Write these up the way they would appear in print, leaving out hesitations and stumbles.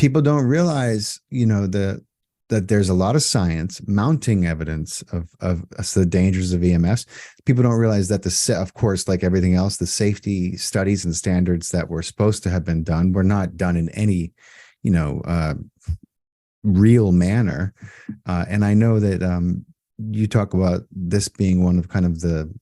people don't realize, that there's a lot of science mounting evidence of the dangers of EMS. People don't realize that of course, like everything else, the safety studies and standards that were supposed to have been done were not done in any, real manner. And I know that you talk about this being one of kind of the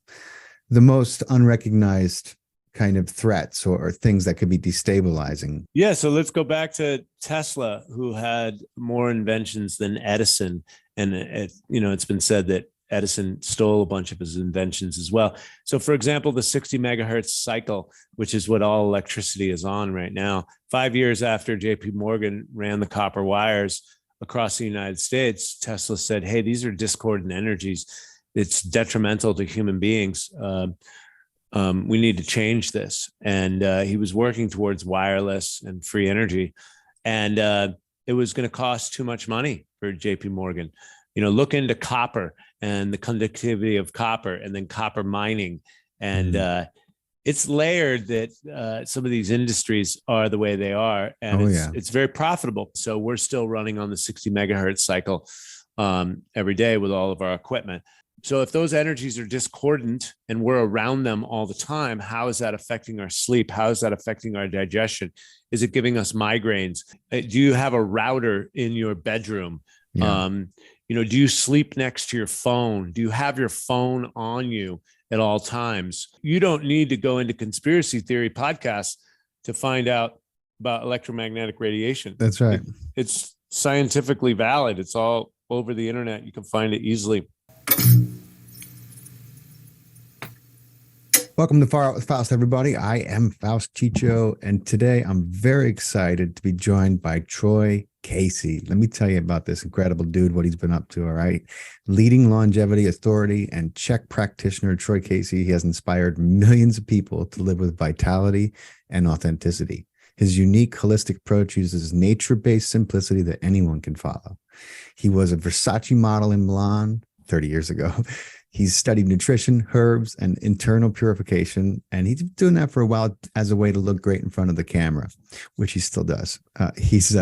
most unrecognized kind of threats or things that could be destabilizing. Yeah, so let's go back to Tesla, who had more inventions than Edison, and it's been said that Edison stole a bunch of his inventions as well. So, for example, the 60 megahertz cycle, which is what all electricity is on right now, 5 years after JP Morgan ran the copper wires across the United States, Tesla said, hey, these are discordant energies. It's detrimental to human beings. We need to change this. And he was working towards wireless and free energy. And it was going to cost too much money for JP Morgan. Look into copper and the conductivity of copper, and then copper mining. And it's layered that some of these industries are the way they are. And it's very profitable. So we're still running on the 60 megahertz cycle every day with all of our equipment. So if those energies are discordant and we're around them all the time, how is that affecting our sleep? How is that affecting our digestion? Is it giving us migraines? Do you have a router in your bedroom? Yeah. Do you sleep next to your phone? Do you have your phone on you at all times? You don't need to go into conspiracy theory podcasts to find out about electromagnetic radiation. That's right. It's scientifically valid. It's all over the internet. You can find it easily. Welcome to Far Out with Faust, everybody. I am Faust Chicho, and today I'm very excited to be joined by Troy Casey. Let me tell you about this incredible dude, what he's been up to, all right? Leading longevity authority and Czech practitioner Troy Casey, he has inspired millions of people to live with vitality and authenticity. His unique holistic approach uses nature-based simplicity that anyone can follow. He was a Versace model in Milan 30 years ago. He's studied nutrition, herbs, and internal purification, and he's been doing that for a while as a way to look great in front of the camera, which he still does. He's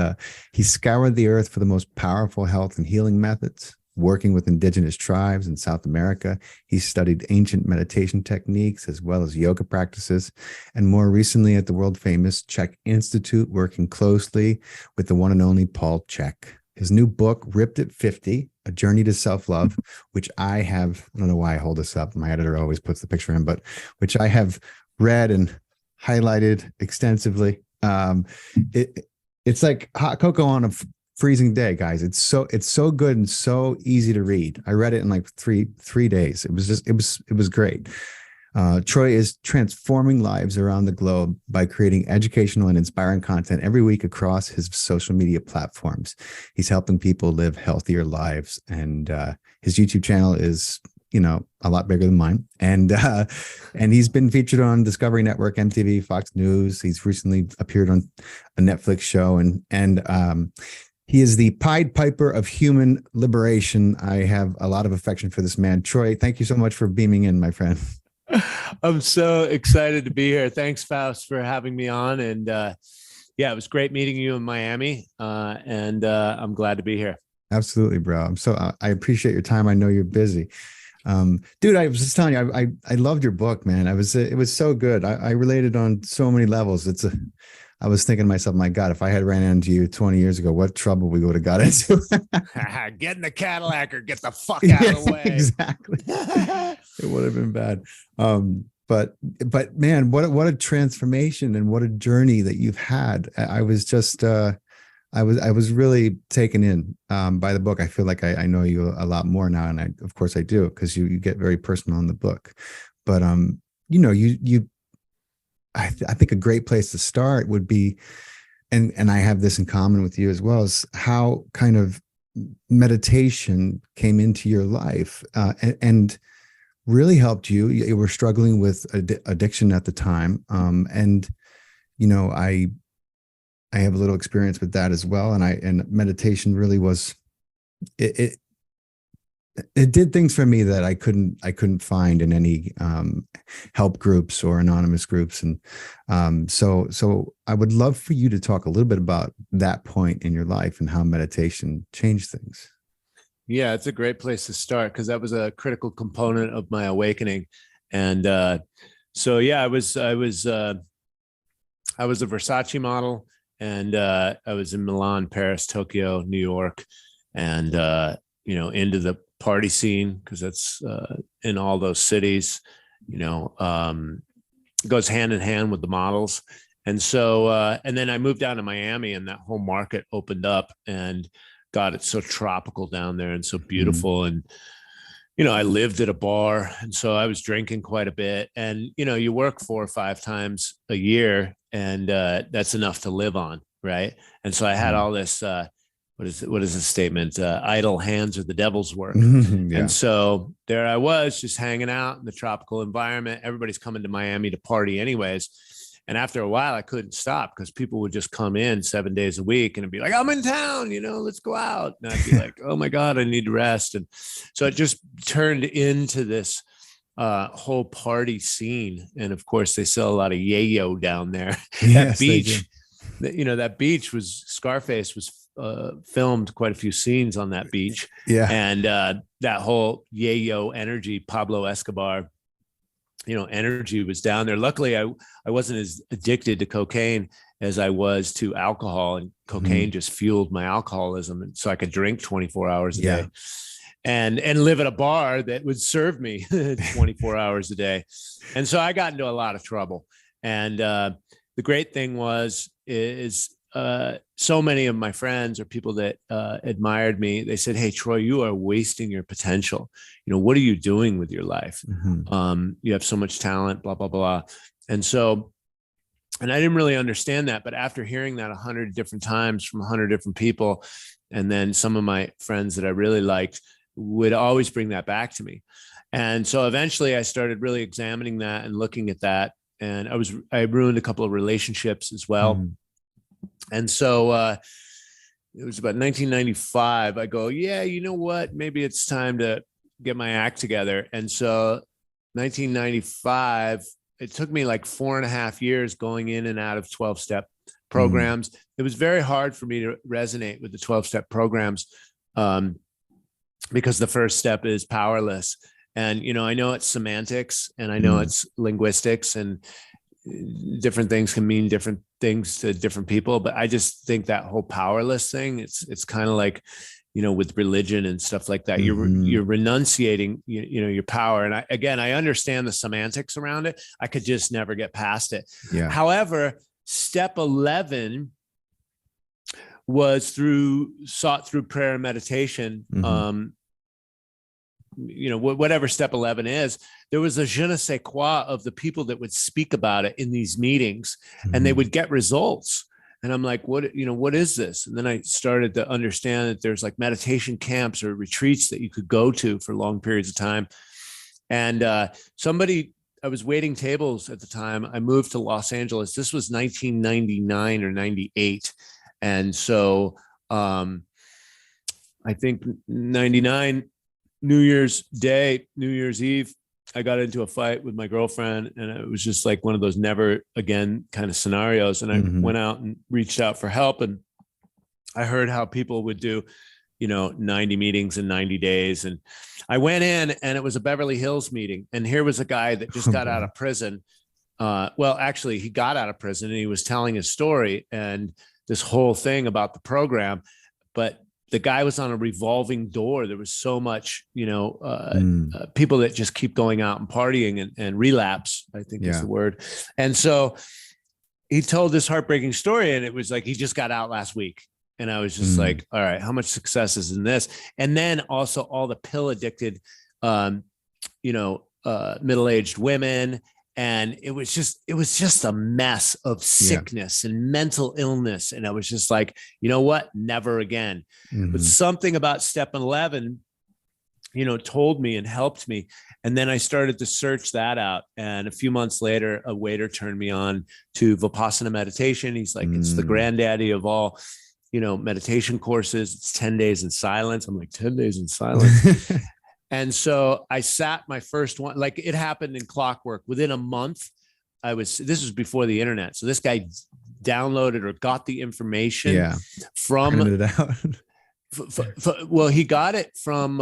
scoured the earth for the most powerful health and healing methods, working with indigenous tribes in South America. He's studied ancient meditation techniques as well as yoga practices, and more recently at the world-famous Czech Institute, working closely with the one and only Paul Chek. His new book, Ripped at 50, A Journey to Self-Love, which I don't know why I hold this up. My editor always puts the picture in, but which I have read and highlighted extensively. It's like hot cocoa on a freezing day, guys. It's so good and so easy to read. I read it in like three days. It was great. Troy is transforming lives around the globe by creating educational and inspiring content every week across his social media platforms. He's helping people live healthier lives, and his YouTube channel is, a lot bigger than mine. And he's been featured on Discovery Network, MTV, Fox News. He's recently appeared on a Netflix show, and he is the Pied Piper of human liberation. I have a lot of affection for this man. Troy, thank you so much for beaming in, my friend. I'm so excited to be here. Thanks, Faust, for having me on. And it was great meeting you in Miami. And I'm glad to be here. Absolutely, bro. I appreciate your time. I know you're busy. Dude, I was just telling you, I loved your book, man. It was so good. I related on so many levels. I was thinking to myself, my God, if I had ran into you 20 years ago, what trouble we would have got into. Get in the Cadillac or get the fuck out of the way. Exactly. It would have been bad. But man, what a transformation and what a journey that you've had. I was just, I was really taken in by the book. I feel like I know you a lot more now. And of course I do, because you get very personal in the book, but I think a great place to start would be, and I have this in common with you as well, is how kind of meditation came into your life and really helped you. You were struggling with addiction at the time. And I have a little experience with that as well. And meditation really was, it it did things for me that I couldn't find in any help groups or anonymous groups. And so I would love for you to talk a little bit about that point in your life and how meditation changed things. Yeah, it's a great place to start because that was a critical component of my awakening. And so yeah, I was a Versace model, and I was in Milan, Paris, Tokyo, New York, and into the party scene because that's in all those cities. Goes hand in hand with the models. And so and then I moved down to Miami, and that whole market opened up, and God, it's so tropical down there and so beautiful. And I lived at a bar, and so I was drinking quite a bit. And you work 4 or 5 times a year, and that's enough to live on, right? And so I had all this. What is the statement? Idle hands are the devil's work. Yeah. And so there I was, just hanging out in the tropical environment. Everybody's coming to Miami to party, anyways. And after a while, I couldn't stop because people would just come in 7 days a week and it'd be like, I'm in town, let's go out. And I'd be like, oh my God, I need to rest. And so it just turned into this whole party scene. And of course, they sell a lot of yayo down there. Yes, That beach, that beach was Scarface was filmed quite a few scenes on that beach. Yeah. And that whole yayo energy, Pablo Escobar, energy was down there. Luckily, I wasn't as addicted to cocaine as I was to alcohol, and cocaine just fueled my alcoholism. And so I could drink 24 hours a day and live at a bar that would serve me 24 hours a day. And so I got into a lot of trouble. And the great thing is so many of my friends or people that admired me, they said, hey, Troy, you are wasting your potential. What are you doing with your life? You have so much talent, blah, blah, blah. And I didn't really understand that. But after hearing that 100 different times from 100 different people, and then some of my friends that I really liked would always bring that back to me. And so eventually I started really examining that and looking at that. And I ruined a couple of relationships as well. And so it was about 1995. I go, yeah, you know what? Maybe it's time to get my act together. And so 1995, it took me like 4.5 years going in and out of 12-step programs. It was very hard for me to resonate with the 12-step programs because the first step is powerless. And, I know it's semantics and I know it's linguistics, and different things can mean different things to different people. But I just think that whole powerless thing, it's kind of like, with religion and stuff like that, you're renunciating, your power. And I understand the semantics around it. I could just never get past it. Yeah. However, step 11 was sought through prayer and meditation. Whatever step 11 is, there was a je ne sais quoi of the people that would speak about it in these meetings, and they would get results. And I'm like, what is this? And then I started to understand that there's like meditation camps or retreats that you could go to for long periods of time. And I was waiting tables at the time. I moved to Los Angeles. This was 1999 or 98. And so I think 99, New Year's Eve, I got into a fight with my girlfriend, and it was just like one of those never again kind of scenarios. And I went out and reached out for help, and I heard how people would do, 90 meetings in 90 days. And I went in, and it was a Beverly Hills meeting. And here was a guy that just got out of prison. Actually, he got out of prison, and he was telling his story and this whole thing about the program. But the guy was on a revolving door. There was so much, people that just keep going out and partying and relapse, I think is the word. And so he told this heartbreaking story, and it was like, he just got out last week. And I was just like, all right, how much success is in this? And then also all the pill addicted, middle-aged women. And it was just a mess of sickness and mental illness. And I was just like, you know what? Never again. But something about step 11, told me and helped me. And then I started to search that out. And a few months later, a waiter turned me on to Vipassana meditation. He's like, it's the granddaddy of all, meditation courses. It's 10 days in silence. I'm like, 10 days in silence. And so I sat my first one, like it happened in clockwork. Within a month, this was before the internet. So this guy downloaded or got the information from, printed it out. well, he got it from,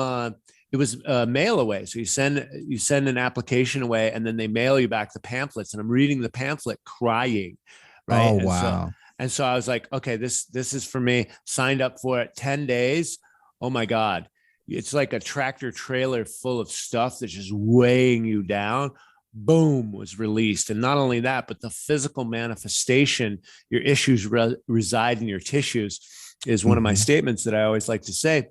it was mail away. So you send an application away, and then they mail you back the pamphlets. And I'm reading the pamphlet crying. Right. Oh, wow. And so I was like, okay, this is for me. Signed up for it. 10 days. Oh my God. It's like a tractor trailer full of stuff that's just weighing you down. Boom, was released. And not only that, but the physical manifestation, your issues reside in your tissues, is one of my statements that I always like to say.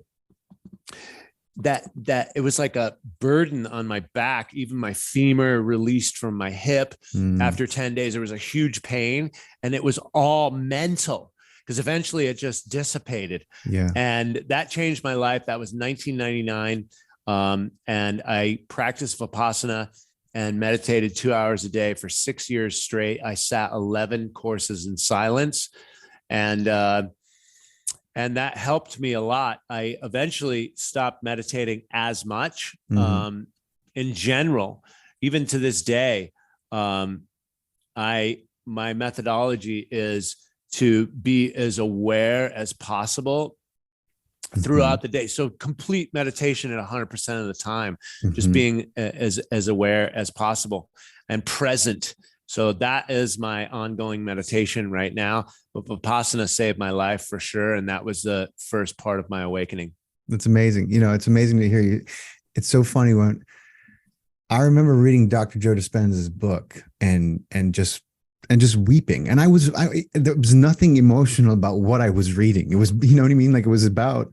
That it was like a burden on my back. Even my femur released from my hip. After 10 days, there was a huge pain, and it was all mental, because eventually it just dissipated. Yeah. And that changed my life. That was 1999. And I practiced Vipassana and meditated 2 hours a day for 6 years straight. I sat 11 courses in silence, and that helped me a lot. I eventually stopped meditating as much. In general, even to this day, my methodology is to be as aware as possible throughout the day. So complete meditation at 100% of the time, just being as aware as possible and present. So that is my ongoing meditation right now. But Vipassana saved my life for sure. And that was the first part of my awakening. That's amazing. You know, it's amazing to hear you. It's so funny when I remember reading Dr. Joe Dispenza's book and just weeping. And there was nothing emotional about what I was reading. It was, you know what I mean? Like it was about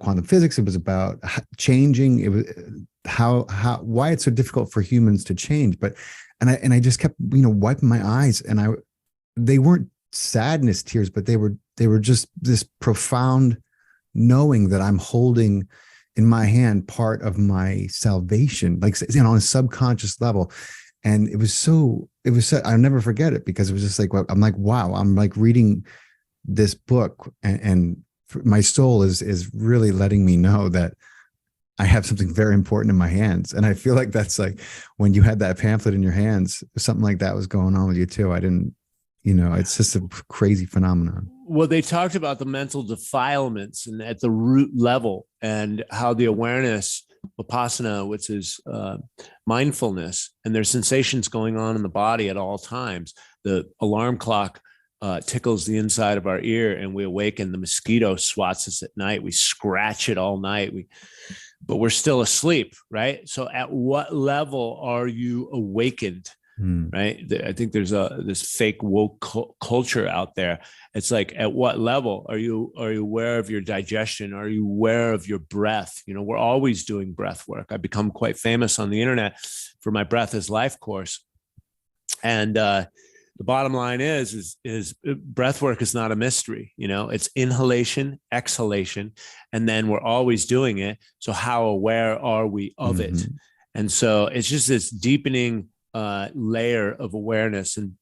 quantum physics. It was about changing. It was why it's so difficult for humans to change. But, and I just kept, wiping my eyes, and they weren't sadness tears, but they were just this profound knowing that I'm holding in my hand part of my salvation, like, on a subconscious level. And it was I'll never forget it, because it was just like, I'm like, wow, I'm like reading this book, and my soul is really letting me know that I have something very important in my hands. And I feel like that's like when you had that pamphlet in your hands, something like that was going on with you too. I didn't, it's just a crazy phenomenon. Well, they talked about the mental defilements and at the root level, and how the awareness, Vipassana, which is mindfulness, and there's sensations going on in the body at all times. The alarm clock tickles the inside of our ear, and we awaken. The mosquito swats us at night. We scratch it all night. But we're still asleep, right? So at what level are you awakened? Right? I think there's this fake woke culture out there. It's like, at what level are you aware of your digestion? Are you aware of your breath? We're always doing breath work. I've become quite famous on the internet for my Breath is Life course. And the bottom line is breath work is not a mystery. It's inhalation, exhalation, and then we're always doing it. So how aware are we of it? And so it's just this deepening layer of awareness. And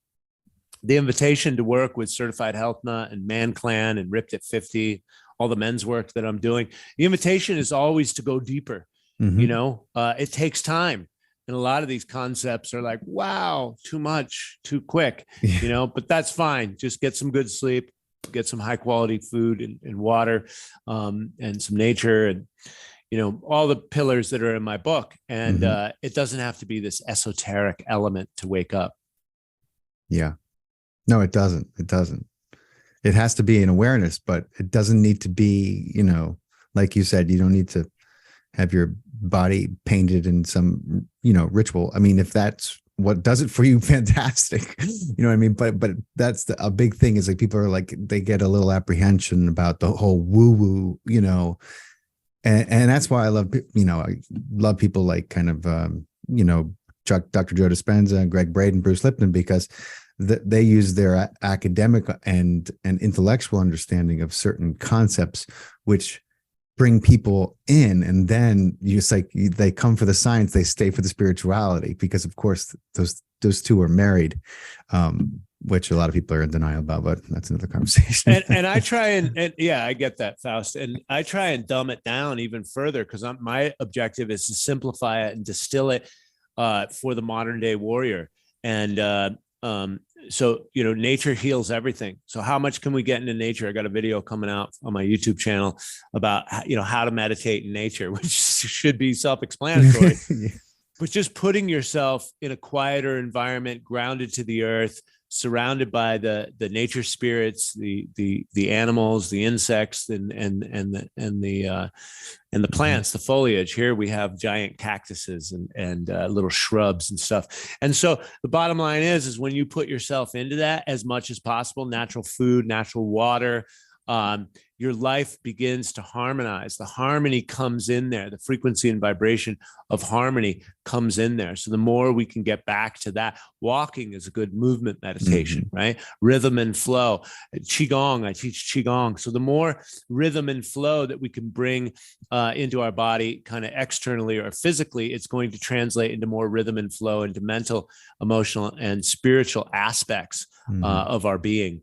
the invitation to work with Certified Health Nut and Man Clan and Ripped at 50, all the men's work that I'm doing, the invitation is always to go deeper. It takes time. And a lot of these concepts are like, wow, too much, too quick, but that's fine. Just get some good sleep, get some high quality food and water, and some nature, and all the pillars that are in my book. And it doesn't have to be this esoteric element to wake up. Yeah. No, it doesn't. It doesn't. It has to be an awareness, but it doesn't need to be, like you said, you don't need to have your body painted in some, ritual. I mean, if that's what does it for you, fantastic. You know what I mean? But that's a big thing, is like, people are like, they get a little apprehension about the whole woo-woo, and that's why I love people like kind of, Dr. Joe Dispenza, Greg Braden, Bruce Lipton, because they use their academic and intellectual understanding of certain concepts, which bring people in. And then they come for the science, they stay for the spirituality, because of course those two are married. which a lot of people are in denial about, but that's another conversation. And I try and yeah, I get that, Faust. And I try and dumb it down even further, because my objective is to simplify it and distill it for the modern day warrior. And so, nature heals everything. So how much can we get into nature? I got a video coming out on my YouTube channel about, how to meditate in nature, which should be self-explanatory. Yeah. But just putting yourself in a quieter environment, grounded to the earth, surrounded by the nature spirits, the animals, the insects, and the plants, the foliage. Here we have giant cactuses and little shrubs and stuff. And so the bottom line is when you put yourself into that as much as possible, natural food, natural water, your life begins to harmonize. The harmony comes in there. The frequency and vibration of harmony comes in there. So the more we can get back to that, walking is a good movement meditation, right? Rhythm and flow. Qigong, I teach Qigong. So the more rhythm and flow that we can bring into our body kind of externally or physically, it's going to translate into more rhythm and flow into mental, emotional, and spiritual aspects of our being.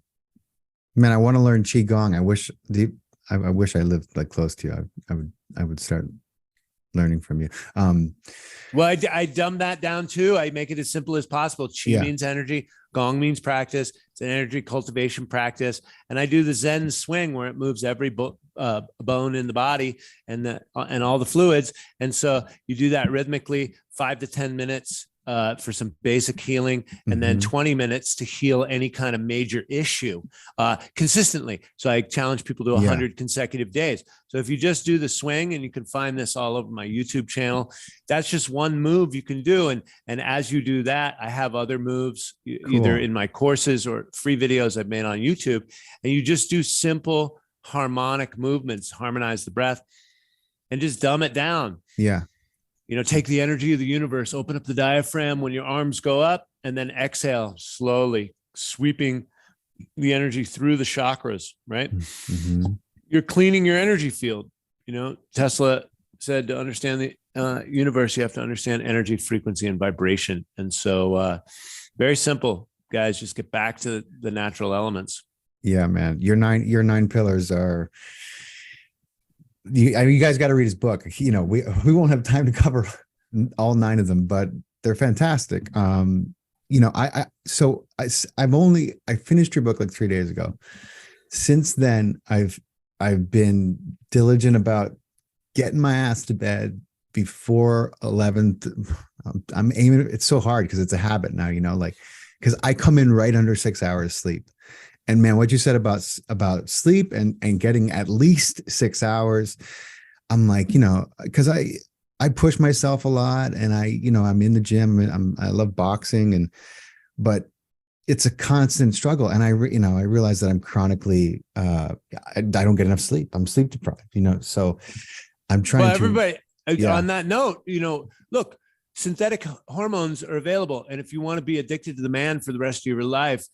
Man, I want to learn Qigong. I wish I lived like close to you. I would start learning from you. Well, I dumb that down too. I make it as simple as possible. Qi means energy. Gong means practice. It's an energy cultivation practice. And I do the Zen swing where it moves every bone in the body and all the fluids. And so you do that rhythmically, 5 to 10 minutes for some basic healing, and then 20 minutes to heal any kind of major issue consistently. So I challenge people to 100 consecutive days. So if you just do the swing, and you can find this all over my YouTube channel, that's just one move you can do. And as you do that, I have other moves either in my courses or free videos I've made on YouTube. And you just do simple harmonic movements, harmonize the breath, and just dumb it down. Yeah. Take the energy of the universe, open up the diaphragm when your arms go up, and then exhale slowly, sweeping the energy through the chakras, right? You're cleaning your energy field. Tesla said to understand the universe, you have to understand energy, frequency, and vibration. And so very simple, guys, just get back to the natural elements. Yeah, man. Your nine pillars are... You guys got to read his book. We won't have time to cover all 9 of them, but they're fantastic. I finished your book like 3 days ago. Since then, I've been diligent about getting my ass to bed before 11. I'm aiming. It's so hard because it's a habit now. Because I come in right under 6 hours sleep. And man, what you said about sleep and getting at least 6 hours, I'm like, because I push myself a lot, and I'm in the gym, and I love boxing, but it's a constant struggle. And I realize that I'm chronically, I don't get enough sleep. I'm sleep deprived, so I'm trying to. Everybody, on that note, look, synthetic hormones are available. And if you want to be addicted to the man for the rest of your life,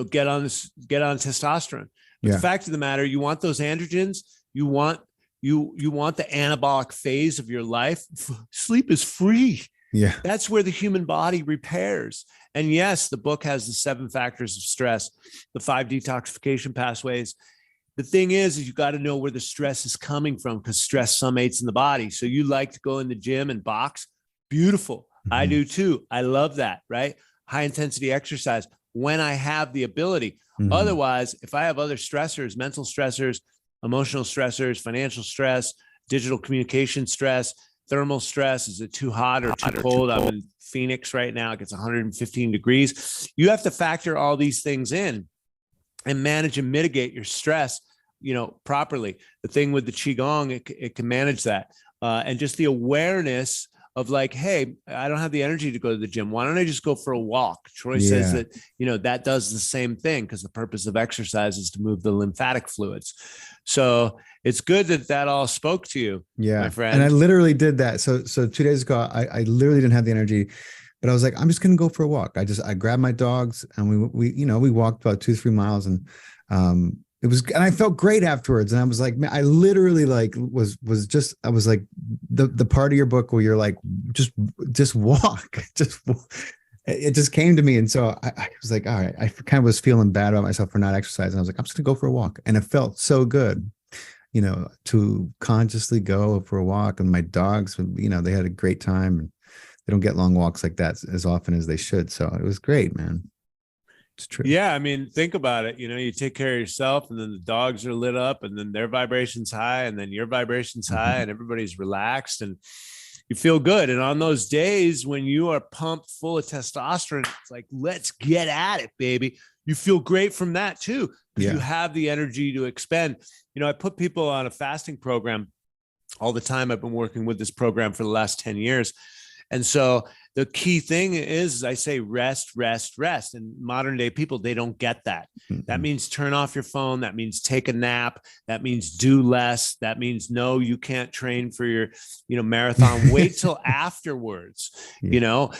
get on testosterone. But the fact of the matter, you want those androgens, you want the anabolic phase of your life. Sleep is free. Yeah. That's where the human body repairs. And yes, the book has the 7 factors of stress, the 5 detoxification pathways. The thing is you got to know where the stress is coming from, because stress summates in the body. So you like to go in the gym and box. Beautiful. I do too. I love that, right? High intensity exercise when I have the ability. Otherwise, if I have other stressors, mental stressors, emotional stressors, financial stress, digital communication stress, thermal stress, is it too hot or too cold? I'm in Phoenix right now. It gets 115 degrees. You have to factor all these things in and manage and mitigate your stress, properly. The thing with the Qigong, it can manage that. And just the awareness of like, hey, I don't have the energy to go to the gym. Why don't I just go for a walk? Troy says that, that does the same thing, because the purpose of exercise is to move the lymphatic fluids. So it's good that all spoke to you, my friend. And I literally did that. So 2 days ago, I literally didn't have the energy, but I was like, I'm just going to go for a walk. I grabbed my dogs, and we walked about 2-3 miles, and and I felt great afterwards. And I was like, man, I literally I was like the part of your book where you're like, just walk, it just came to me. And so I was like, all right, I kind of was feeling bad about myself for not exercising. I was like, I'm just gonna go for a walk. And it felt so good, to consciously go for a walk. And my dogs, they had a great time, and they don't get long walks like that as often as they should. So it was great, man. It's true. Yeah, I mean, think about it. You take care of yourself, and then the dogs are lit up, and then their vibration's high, and then your vibration's high, and everybody's relaxed, and you feel good. And on those days when you are pumped full of testosterone, it's like, let's get at it, baby. You feel great from that too, because you have the energy to expend. I put people on a fasting program all the time. I've been working with this program for the last 10 years. And so the key thing is I say rest, rest, rest. And modern day people, they don't get that. Mm-hmm. That means turn off your phone. That means take a nap. That means do less. That means, no, you can't train for your, marathon. Wait till afterwards,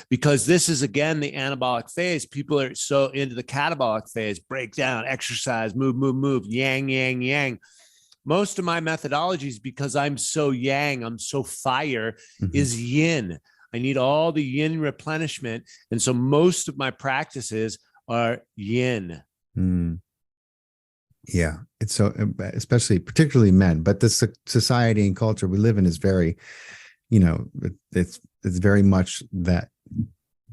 because this is, again, the anabolic phase. People are so into the catabolic phase, break down, exercise, move, move, move, yang, yang, yang. Most of my methodologies, because I'm so yang, I'm so fire, is yin. I need all the yin replenishment. And so most of my practices are yin. Mm. Yeah. It's so, especially particularly men, but the society and culture we live in is very, it's very much that.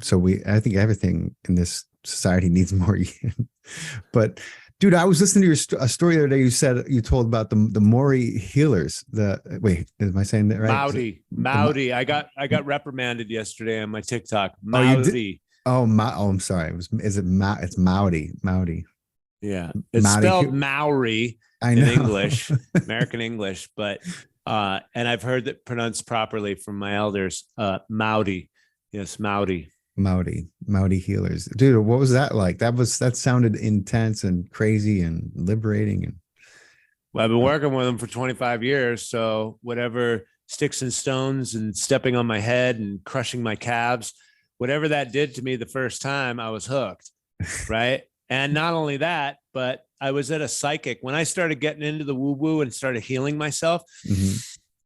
So I think everything in this society needs more yin. But dude, I was listening to a story the other day. You told about the Maori healers. Wait, am I saying that right? Maori. I got reprimanded yesterday on my TikTok. Maori. I'm sorry. It's Maori. Yeah, it's Maori. Spelled Maori in English, American English, but and I've heard that pronounced properly from my elders. Maori. Yes, Maori. Maori healers. Dude, what was that like? That sounded intense and crazy and liberating. And well, I've been working with them for 25 years. So whatever sticks and stones and stepping on my head and crushing my calves, whatever that did to me the first time, I was hooked. Right. And not only that, but I was at a psychic when I started getting into the woo-woo and started healing myself. Mm-hmm.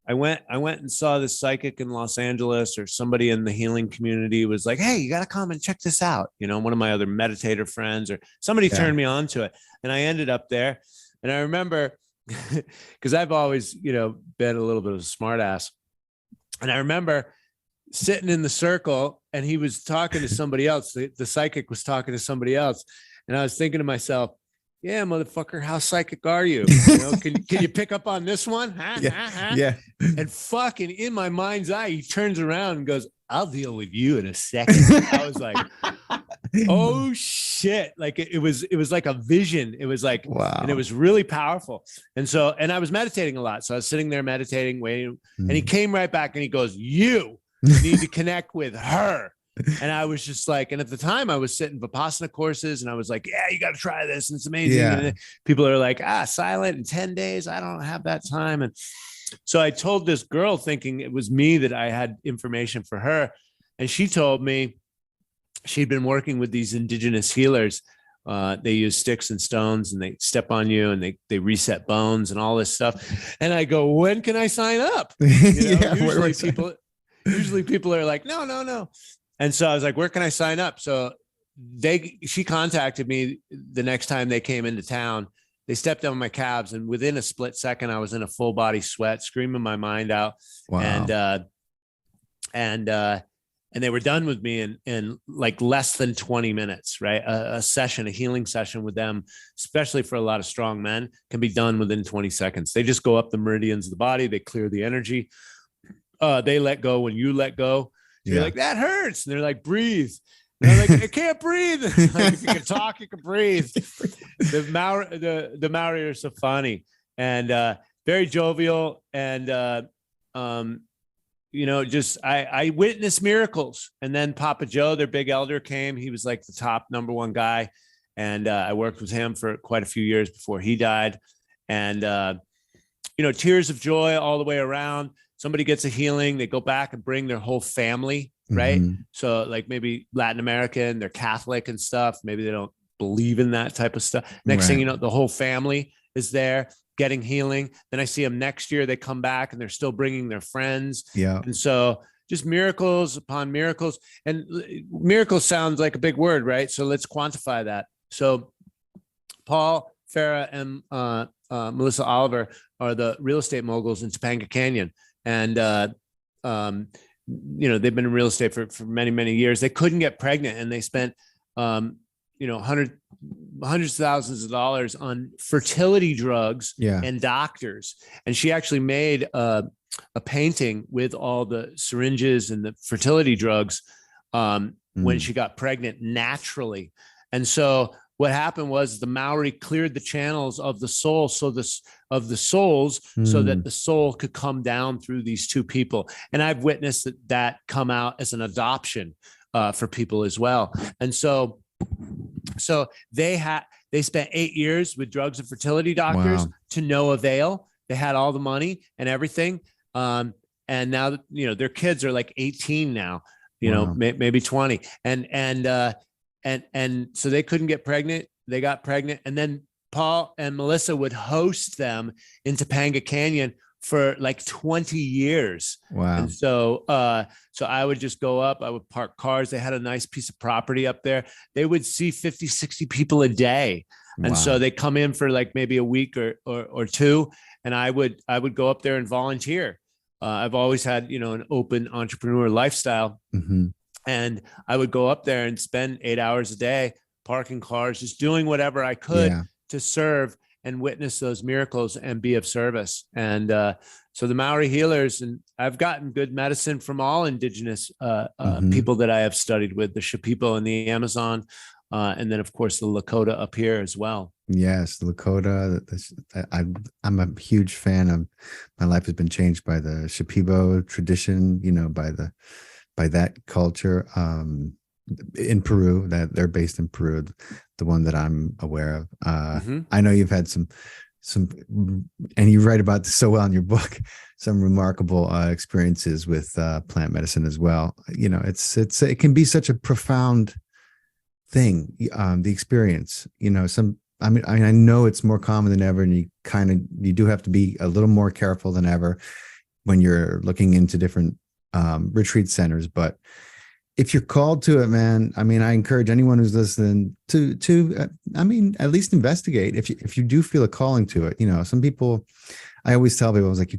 I went and saw this psychic in Los Angeles, or somebody in the healing community was like, hey, you got to come and check this out. One of my other meditator friends or somebody turned me on to it. And I ended up there. And I remember, because I've always, been a little bit of a smart ass. And I remember sitting in the circle, and he was talking to somebody else. The psychic was talking to somebody else. And I was thinking to myself, yeah, motherfucker, how psychic are you? Can you pick up on this one? Yeah. And fucking in my mind's eye, he turns around and goes, I'll deal with you in a second. I was like, oh shit. Like it was like a vision. It was like, wow. And it was really powerful. And I was meditating a lot. So I was sitting there meditating, waiting, and he came right back and he goes, you need to connect with her. And I was just like, and at the time I was sitting Vipassana courses, and I was like, yeah, you got to try this. And it's amazing. Yeah. And people are like, silent in 10 days. I don't have that time. And so I told this girl, thinking it was me, that I had information for her. And she told me she'd been working with these indigenous healers. They use sticks and stones, and they step on you, and they reset bones and all this stuff. And I go, when can I sign up? Usually people are like, no. And so I was like, where can I sign up? So she contacted me the next time they came into town. They stepped on my calves, and within a split second, I was in a full body sweat, screaming my mind out. Wow. And they were done with me in like less than 20 minutes, right? A healing session with them, especially for a lot of strong men, can be done within 20 seconds. They just go up the meridians of the body. They clear the energy. They let go when you let go. So you're like, that hurts. And they're like, breathe. And I'm like, I can't breathe. Like, if you can talk, you can breathe. The Maori are so funny and very jovial. And, I witnessed miracles. And then Papa Joe, their big elder, came. He was like the top #1 guy. And I worked with him for quite a few years before he died. And, tears of joy all the way around. Somebody gets a healing, they go back and bring their whole family, right? Mm-hmm. So like maybe Latin American, they're Catholic and stuff. Maybe they don't believe in that type of stuff. Next thing you know, the whole family is there getting healing. Then I see them next year, they come back and they're still bringing their friends. Yeah. And so just miracles upon miracles. And miracles sounds like a big word, right? So let's quantify that. So Paul Farah and Melissa Oliver are the real estate moguls in Topanga Canyon. And, they've been in real estate for many, many years. They couldn't get pregnant, and they spent, hundreds of thousands of dollars on fertility drugs and doctors. And she actually made a painting with all the syringes and the fertility drugs when she got pregnant naturally. And so what happened was the Maori cleared the channels of the soul, so that the soul could come down through these two people. And I've witnessed that come out as an adoption for people as well. And so they spent 8 years with drugs and fertility doctors to no avail. They had all the money and everything. And now, their kids are like 18 now, maybe 20. And so they couldn't get pregnant. They got pregnant. And then Paul and Melissa would host them in Topanga Canyon for like 20 years. Wow. And so I would just go up, I would park cars. They had a nice piece of property up there. They would see 50, 60 people a day. And so they come in for like maybe a week or two. And I would go up there and volunteer. I've always had, an open entrepreneur lifestyle. Mm-hmm. And I would go up there and spend 8 hours a day parking cars, just doing whatever I could to serve and witness those miracles and be of service. And so the Maori healers, and I've gotten good medicine from all indigenous people that I have studied with, the Shipibo in the Amazon, and then of course the Lakota up here as well. Yes, the Lakota. I'm a huge fan of. My life has been changed by the Shipibo tradition. By that culture. In Peru, that they're based in Peru, the one that I'm aware of. I know you've had some, and you write about this so well in your book, some remarkable experiences with plant medicine as well. It can be such a profound thing. The experience, I know it's more common than ever, and you do have to be a little more careful than ever when you're looking into different retreat centers. But if you're called to it, man, I encourage anyone who's listening to at least investigate if you do feel a calling to it. Some people, I always tell people, I was like,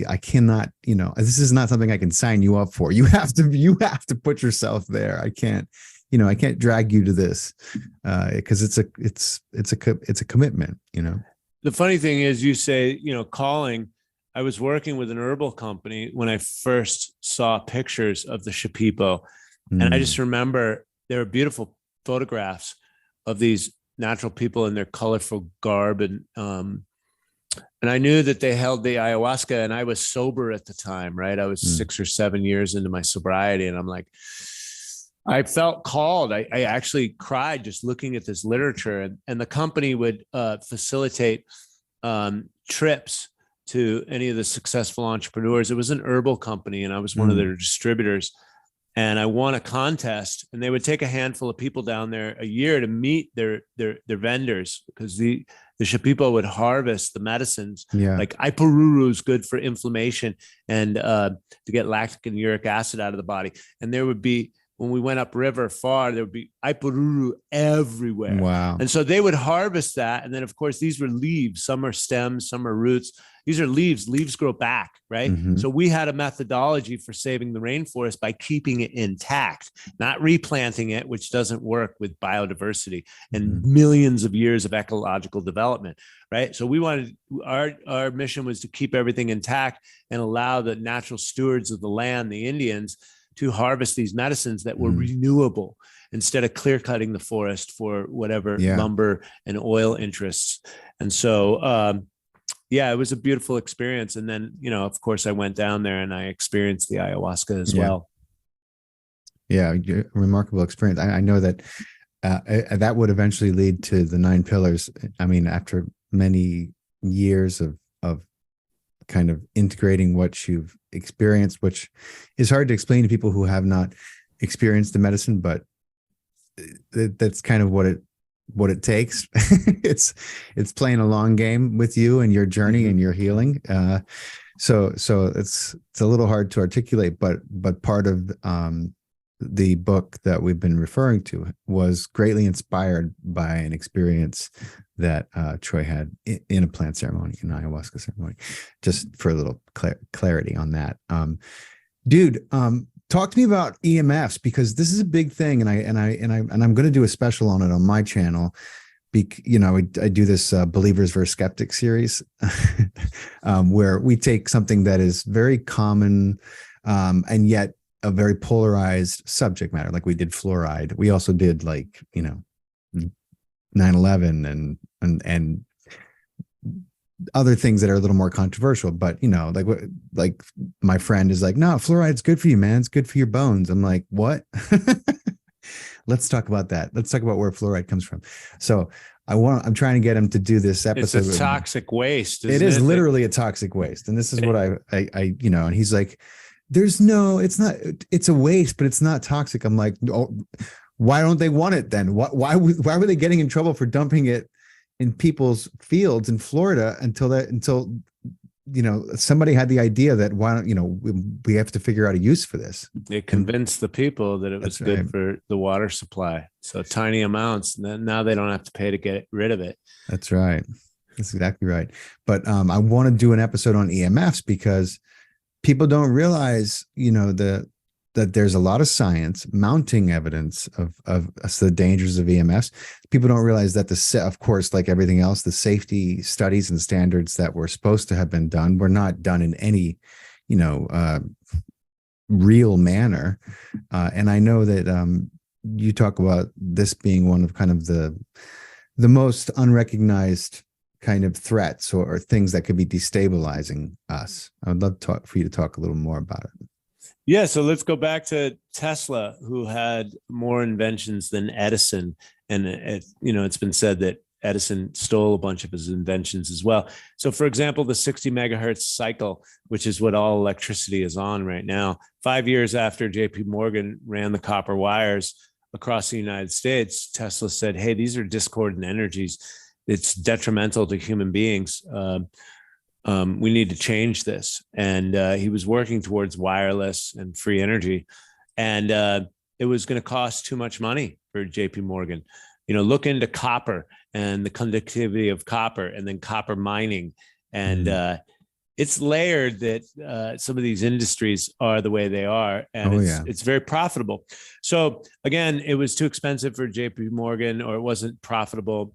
I cannot, this is not something I can sign you up for. You have to put yourself there. I can't drag you to this because it's a commitment. The funny thing is, you say, calling. I was working with an herbal company when I first saw pictures of the Shipibo. And I just remember there were beautiful photographs of these natural people in their colorful garb. And I knew that they held the ayahuasca, and I was sober at the time, right? I was 6 or 7 years into my sobriety. And I'm like, I felt called. I actually cried just looking at this literature, and the company would facilitate trips to any of the successful entrepreneurs. It was an herbal company, and I was one of their distributors. And I won a contest, and they would take a handful of people down there a year to meet their vendors, because the Shipibo would harvest the medicines. Like Ipururu is good for inflammation and to get lactic and uric acid out of the body. And there would be, when we went upriver far, there would be Ipururu everywhere. Wow. And so they would harvest that. And then of course, these were leaves. Some are stems, some are roots. These are leaves. Leaves grow back, right? So we had a methodology for saving the rainforest by keeping it intact, not replanting it, which doesn't work with biodiversity and millions of years of ecological development, right? So we wanted, our mission was to keep everything intact and allow the natural stewards of the land, the Indians, to harvest these medicines that were renewable, instead of clear cutting the forest for whatever lumber and oil interests. And so, it was a beautiful experience. And then, of course, I went down there and I experienced the ayahuasca as well. Yeah, remarkable experience. I know that that would eventually lead to the 9 pillars. After many years of kind of integrating what you've experienced, which is hard to explain to people who have not experienced the medicine, but that's kind of what it takes. It's playing a long game with you and your journey and your healing. So it's a little hard to articulate, but part of the book that we've been referring to was greatly inspired by an experience that Troy had in a plant ceremony, an ayahuasca ceremony. Just for a little clarity on that, dude. Talk to me about EMFs, because this is a big thing, and I'm going to do a special on it on my channel. I do this believers versus skeptics series where we take something that is very common and yet a very polarized subject matter. Like we did fluoride. We also did 9/11 and other things that are a little more controversial. But like my friend is like, no, fluoride's good for you, man. It's good for your bones. I'm like, what? Let's talk about that. Let's talk about where fluoride comes from. So I'm trying to get him to do this episode. It's a toxic waste. It is literally a toxic waste. And this is what I and he's like, it's not, it's a waste, but it's not toxic. I'm like, oh, why don't they want it then? Why were they getting in trouble for dumping it in people's fields in Florida until somebody had the idea that why don't we have to figure out a use for this. It convinced the people that it was good for the water supply. So tiny amounts, now they don't have to pay to get rid of it. That's right. That's exactly right. But I want to do an episode on EMFs because people don't realize, that there's a lot of science mounting evidence of the dangers of EMFs. People don't realize that of course, like everything else, the safety studies and standards that were supposed to have been done were not done in any, real manner. And I know that you talk about this being one of kind of the most unrecognized kind of threats or things that could be destabilizing us. I would love for you to talk a little more about it. Yeah, so let's go back to Tesla, who had more inventions than Edison. And it's been said that Edison stole a bunch of his inventions as well. So for example, the 60 megahertz cycle, which is what all electricity is on right now, 5 years after JP Morgan ran the copper wires across the United States, Tesla said, hey, these are discordant energies. It's detrimental to human beings. We need to change this. And he was working towards wireless and free energy. And it was going to cost too much money for JP Morgan. Look into copper and the conductivity of copper, and then copper mining. And it's layered that some of these industries are the way they are. And it's very profitable. So again, it was too expensive for JP Morgan, or it wasn't profitable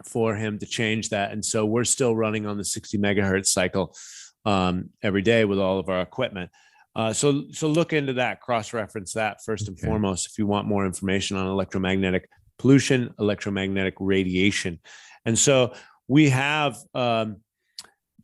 for him to change that. And so we're still running on the 60 megahertz cycle every day with all of our equipment. So look into that, cross-reference that first and foremost, if you want more information on electromagnetic pollution, electromagnetic radiation. And so we have, so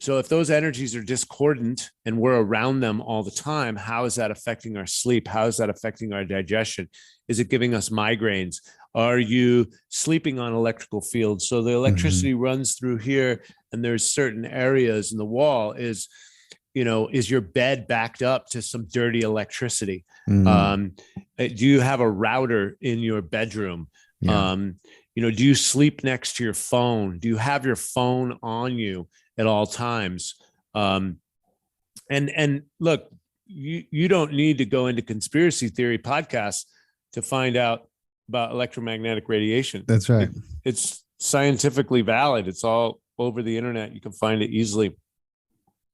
if those energies are discordant and we're around them all the time, how is that affecting our sleep? How is that affecting our digestion? Is it giving us migraines? Are you sleeping on electrical fields? So the electricity runs through here, and there's certain areas in the wall. Is your bed backed up to some dirty electricity? Do you have a router in your bedroom? Do you sleep next to your phone? Do you have your phone on you at all times? And look, you don't need to go into conspiracy theory podcasts to find out about electromagnetic radiation. That's right. It's scientifically valid. It's all over the internet. You can find it easily.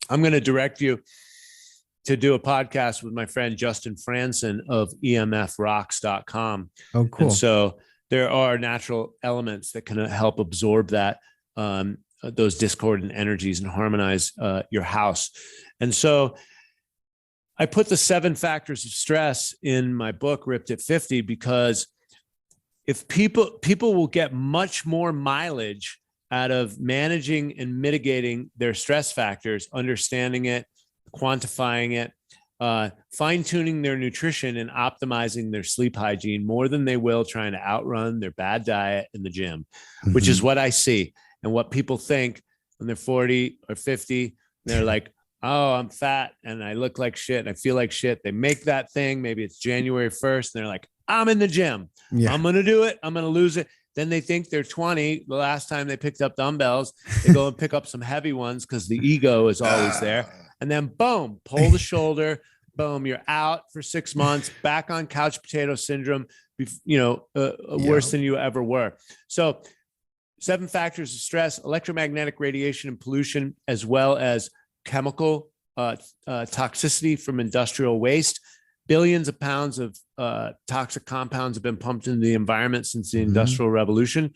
I'm going to direct you to do a podcast with my friend Justin Franson of EMFrocks.com. Oh, cool. And so there are natural elements that can help absorb that, those discordant energies, and harmonize your house. And so I put the 7 factors of stress in my book, Ripped at 50, because if people will get much more mileage out of managing and mitigating their stress factors, understanding it, quantifying it, fine-tuning their nutrition and optimizing their sleep hygiene more than they will trying to outrun their bad diet in the gym, which is what I see. And what people think when they're 40 or 50, they're like, oh, I'm fat and I look like shit and I feel like shit. They make that thing. Maybe it's January 1st. And they're like, I'm in the gym. Yeah. I'm going to do it. I'm going to lose it. Then they think they're 20. The last time they picked up dumbbells, they go and pick up some heavy ones because the ego is always there. and then boom, pull the shoulder, boom, you're out for 6 months, back on couch potato syndrome, worse than you ever were. So 7 factors of stress: electromagnetic radiation and pollution, as well as chemical toxicity from industrial waste. Billions of pounds of toxic compounds have been pumped into the environment since the Industrial Revolution.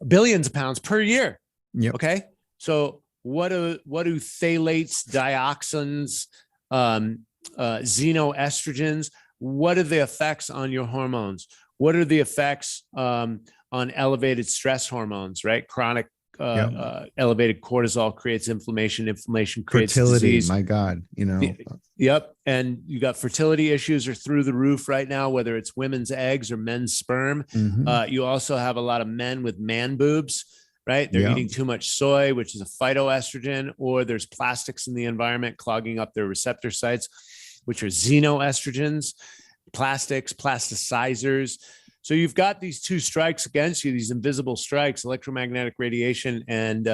Billions of pounds per year. Yep. Okay. So what do phthalates, dioxins, xenoestrogens, what are the effects on your hormones? What are the effects on elevated stress hormones, right? Chronic elevated cortisol creates inflammation. Inflammation creates fertility. Disease. My God, Yep. And you got fertility issues are through the roof right now, whether it's women's eggs or men's sperm. You also have a lot of men with man boobs, right? They're eating too much soy, which is a phytoestrogen, or there's plastics in the environment clogging up their receptor sites, which are xenoestrogens, plastics, plasticizers. So you've got these 2 strikes against you, these invisible strikes: electromagnetic radiation and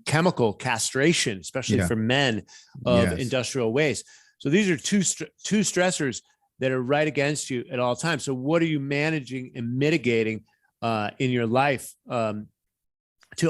chemical castration, especially for men, of industrial waste. So these are two stressors that are right against you at all times. So what are you managing and mitigating in your life to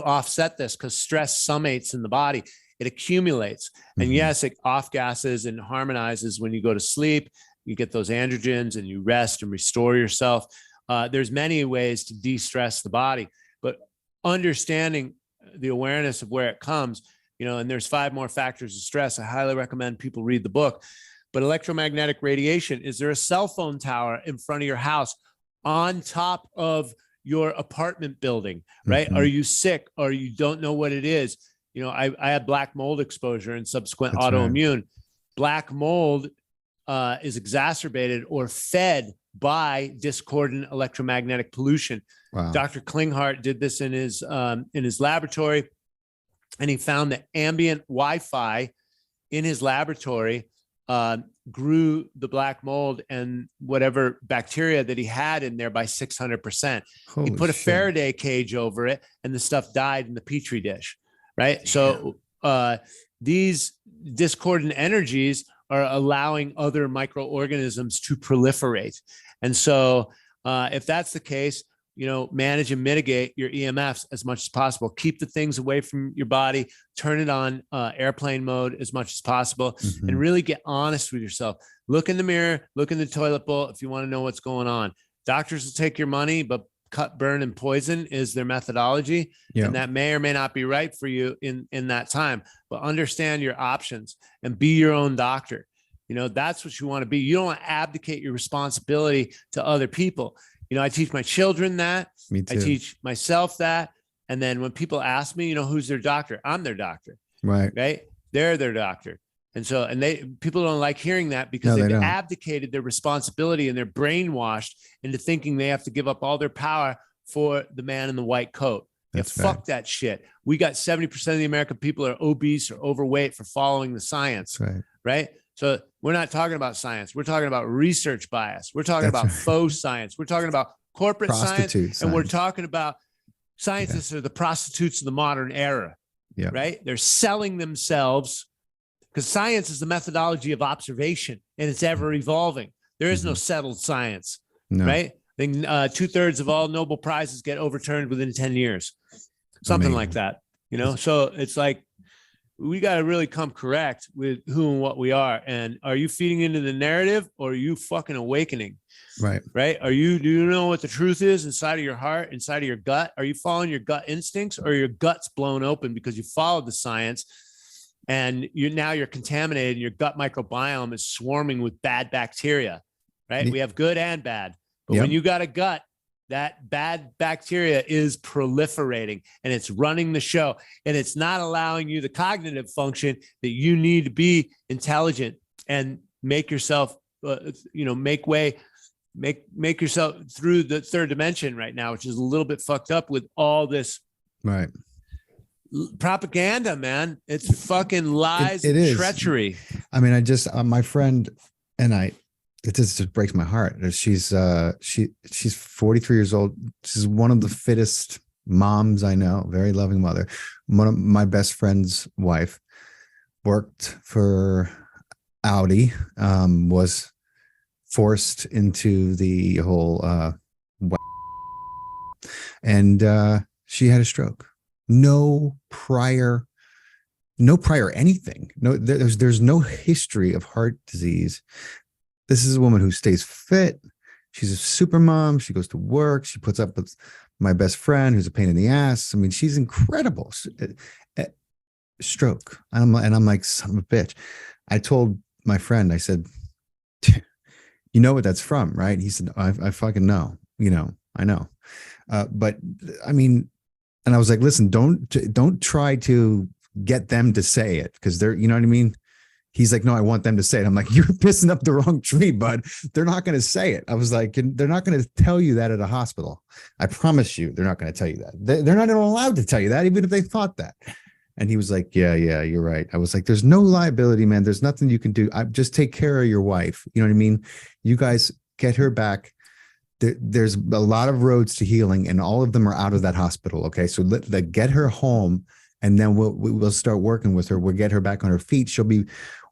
offset this? Because stress summates in the body, it accumulates. And yes, it off gases and harmonizes when you go to sleep. You get those androgens and you rest and restore yourself. There's many ways to de-stress the body, but understanding the awareness of where it comes, and there's 5 more factors of stress. I highly recommend people read the book. But electromagnetic radiation: is there a cell phone tower in front of your house on top of your apartment building, right? Are you sick or you don't know what it is? I had black mold exposure and subsequent autoimmune. Right. Black mold is exacerbated or fed by discordant electromagnetic pollution. Wow. Dr. Klinghardt did this in his laboratory, and he found that ambient Wi-Fi in his laboratory grew the black mold and whatever bacteria that he had in there by 600%. He put a Faraday cage over it, and the stuff died in the petri dish, right? Yeah. So these discordant energies are allowing other microorganisms to proliferate. And so if that's the case, manage and mitigate your EMFs as much as possible. Keep the things away from your body, turn it on airplane mode as much as possible, and really get honest with yourself. Look in the mirror, look in the toilet bowl if you want to know what's going on. Doctors will take your money, but cut, burn, and poison is their methodology. Yep. And that may or may not be right for you in that time, but understand your options and be your own doctor. That's what you want to be. You don't want to abdicate your responsibility to other people. I teach my children that. Me too. I teach myself that. And then when people ask me, who's their doctor? I'm their doctor. Right. They're their doctor. And so, people don't like hearing that because they've abdicated their responsibility, and they're brainwashed into thinking they have to give up all their power for the man in the white coat. Fuck that shit. We got 70% of the American people are obese or overweight for following the science. That's right. So we're not talking about science. We're talking about research bias. We're talking about faux science. We're talking about corporate science. And we're talking about scientists are the prostitutes of the modern era, right? They're selling themselves, because science is the methodology of observation, and it's ever evolving. There is no settled science, right? I think 2/3 of all Nobel Prizes get overturned within 10 years, something like that, So it's like, we got to really come correct with who and what we are. And are you feeding into the narrative, or are you fucking awakening? Right. Do you know what the truth is inside of your heart, inside of your gut? Are you following your gut instincts, or your gut's blown open because you followed the science, and you're contaminated, and your gut microbiome is swarming with bad bacteria, right? We have good and bad, but when you got a gut, that bad bacteria is proliferating, and it's running the show, and it's not allowing you the cognitive function that you need to be intelligent and make yourself, make yourself through the 3rd dimension right now, which is a little bit fucked up with all this propaganda, man. It's fucking lies and treachery. I mean, I just, my friend and it just breaks my heart. She's 43 years old. She's one of the fittest moms I know, very loving mother. One of my best friend's wife worked for Audi, was forced into the whole and she had a stroke. No prior, no prior anything. No, there's no history of heart disease. This is a woman who stays fit. She's a super mom. She goes to work. She puts up with my best friend, who's a pain in the ass. I mean, she's incredible. Stroke. I'm like, son of a bitch. I told my friend, I said, you know what that's from, right? He said, I fucking know. You know, I know. But I mean, and I was like, listen, don't try to get them to say it, because they're, you know what I mean? He's like, no, I want them to say it. I'm like, you're pissing up the wrong tree, bud. They're not going to say it. I was like, they're not going to tell you that at a hospital. I promise you, they're not going to tell you that. They're not even allowed to tell you that, even if they thought that. And he was like, yeah, you're right. I was like, there's no liability, man. There's nothing you can do. I just take care of your wife. You know what I mean? You guys get her back. There's a lot of roads to healing, and all of them are out of that hospital. Okay. So get her home, and then we'll start working with her. We'll get her back on her feet.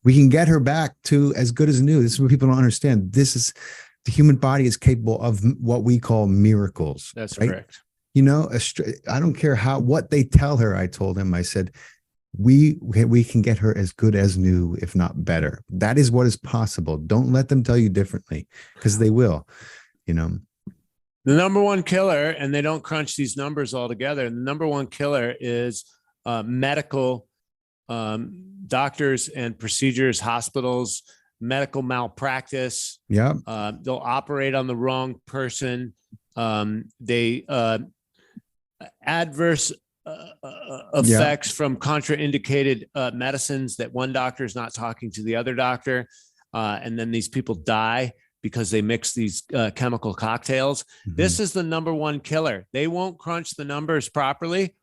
We can get her back to as good as new. This is what people don't understand. The human body is capable of what we call miracles. That's right? correct. You know, I don't care what they tell her. I told him, I said, we can get her as good as new, if not better. That is what is possible. Don't let them tell you differently, because they will, you know. The number one killer, and they don't crunch these numbers all together. The number one killer is medical doctors and procedures, hospitals, medical malpractice. Yeah. They'll operate on the wrong person. They adverse effects from contraindicated medicines that one doctor is not talking to the other doctor. And then these people die because they mix these chemical cocktails. Mm-hmm. This is the number one killer. They won't crunch the numbers properly.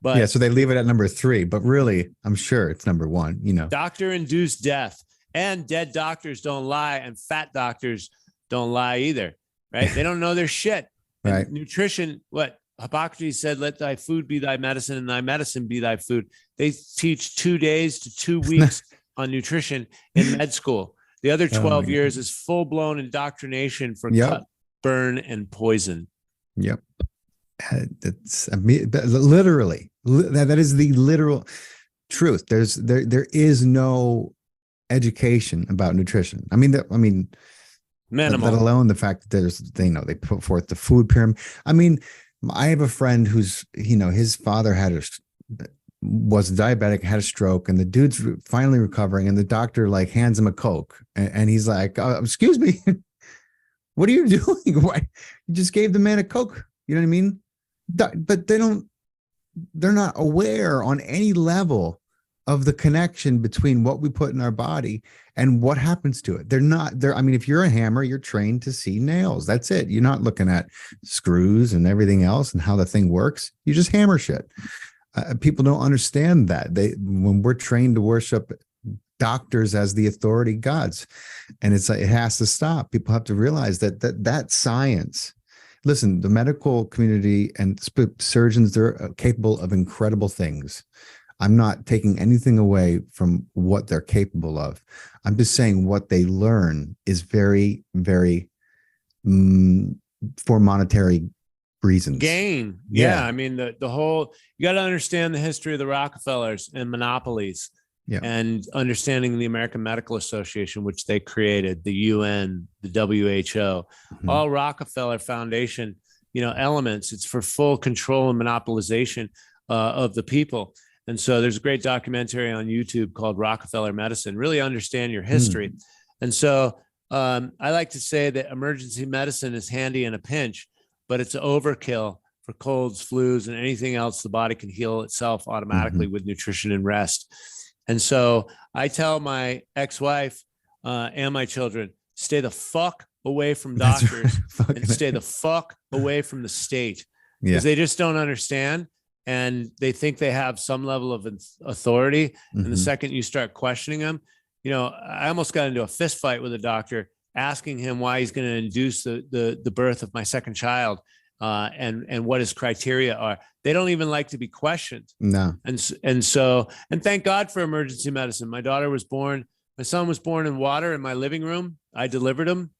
But yeah, so they leave it at number 3, but really, I'm sure it's number 1, you know. Doctor-induced death, and dead doctors don't lie, and fat doctors don't lie either, right? They don't know their shit. Right. Nutrition, what Hippocrates said, let thy food be thy medicine and thy medicine be thy food. They teach 2 days to 2 weeks on nutrition in med school. The other 12 years is full-blown indoctrination for cut, burn, and poison. Yep. That's literally, that is the literal truth. There is no education about nutrition. I mean, minimal. Let alone the fact that they put forth the food pyramid. I mean, I have a friend who's, his father was diabetic, had a stroke, and the dude's finally recovering, and the doctor like hands him a Coke, and he's like, excuse me, what are you doing? Why? You just gave the man a Coke. You know what I mean? But they're not aware on any level of the connection between what we put in our body and what happens to it. I mean, if you're a hammer, you're trained to see nails. That's it. You're not looking at screws and everything else and how the thing works. You just hammer shit. People don't understand that. When we're trained to worship doctors as the authority gods, and it's like, it has to stop. People have to realize that science. Listen, the medical community and surgeons, they're capable of incredible things. I'm not taking anything away from what they're capable of. I'm just saying what they learn is very, very for monetary reasons. Gain. Yeah. I mean, the whole, you got to understand the history of the Rockefellers and monopolies. Yeah. And understanding the American Medical Association, which they created, the UN, the WHO, all Rockefeller Foundation, elements. It's for full control and monopolization of the people. And so there's a great documentary on YouTube called Rockefeller Medicine. Really understand your history. And so I like to say that emergency medicine is handy in a pinch, but it's overkill for colds, flus, and anything else. The body can heal itself automatically with nutrition and rest. And so I tell my ex-wife and my children, stay the fuck away from doctors and stay the fuck away from the state, because they just don't understand. And they think they have some level of authority. And the second you start questioning them, I almost got into a fist fight with a doctor asking him why he's going to induce the birth of my second child. and what his criteria are. They don't even like to be questioned. No. And thank God for emergency medicine. My son was born in water in my living room. I delivered him.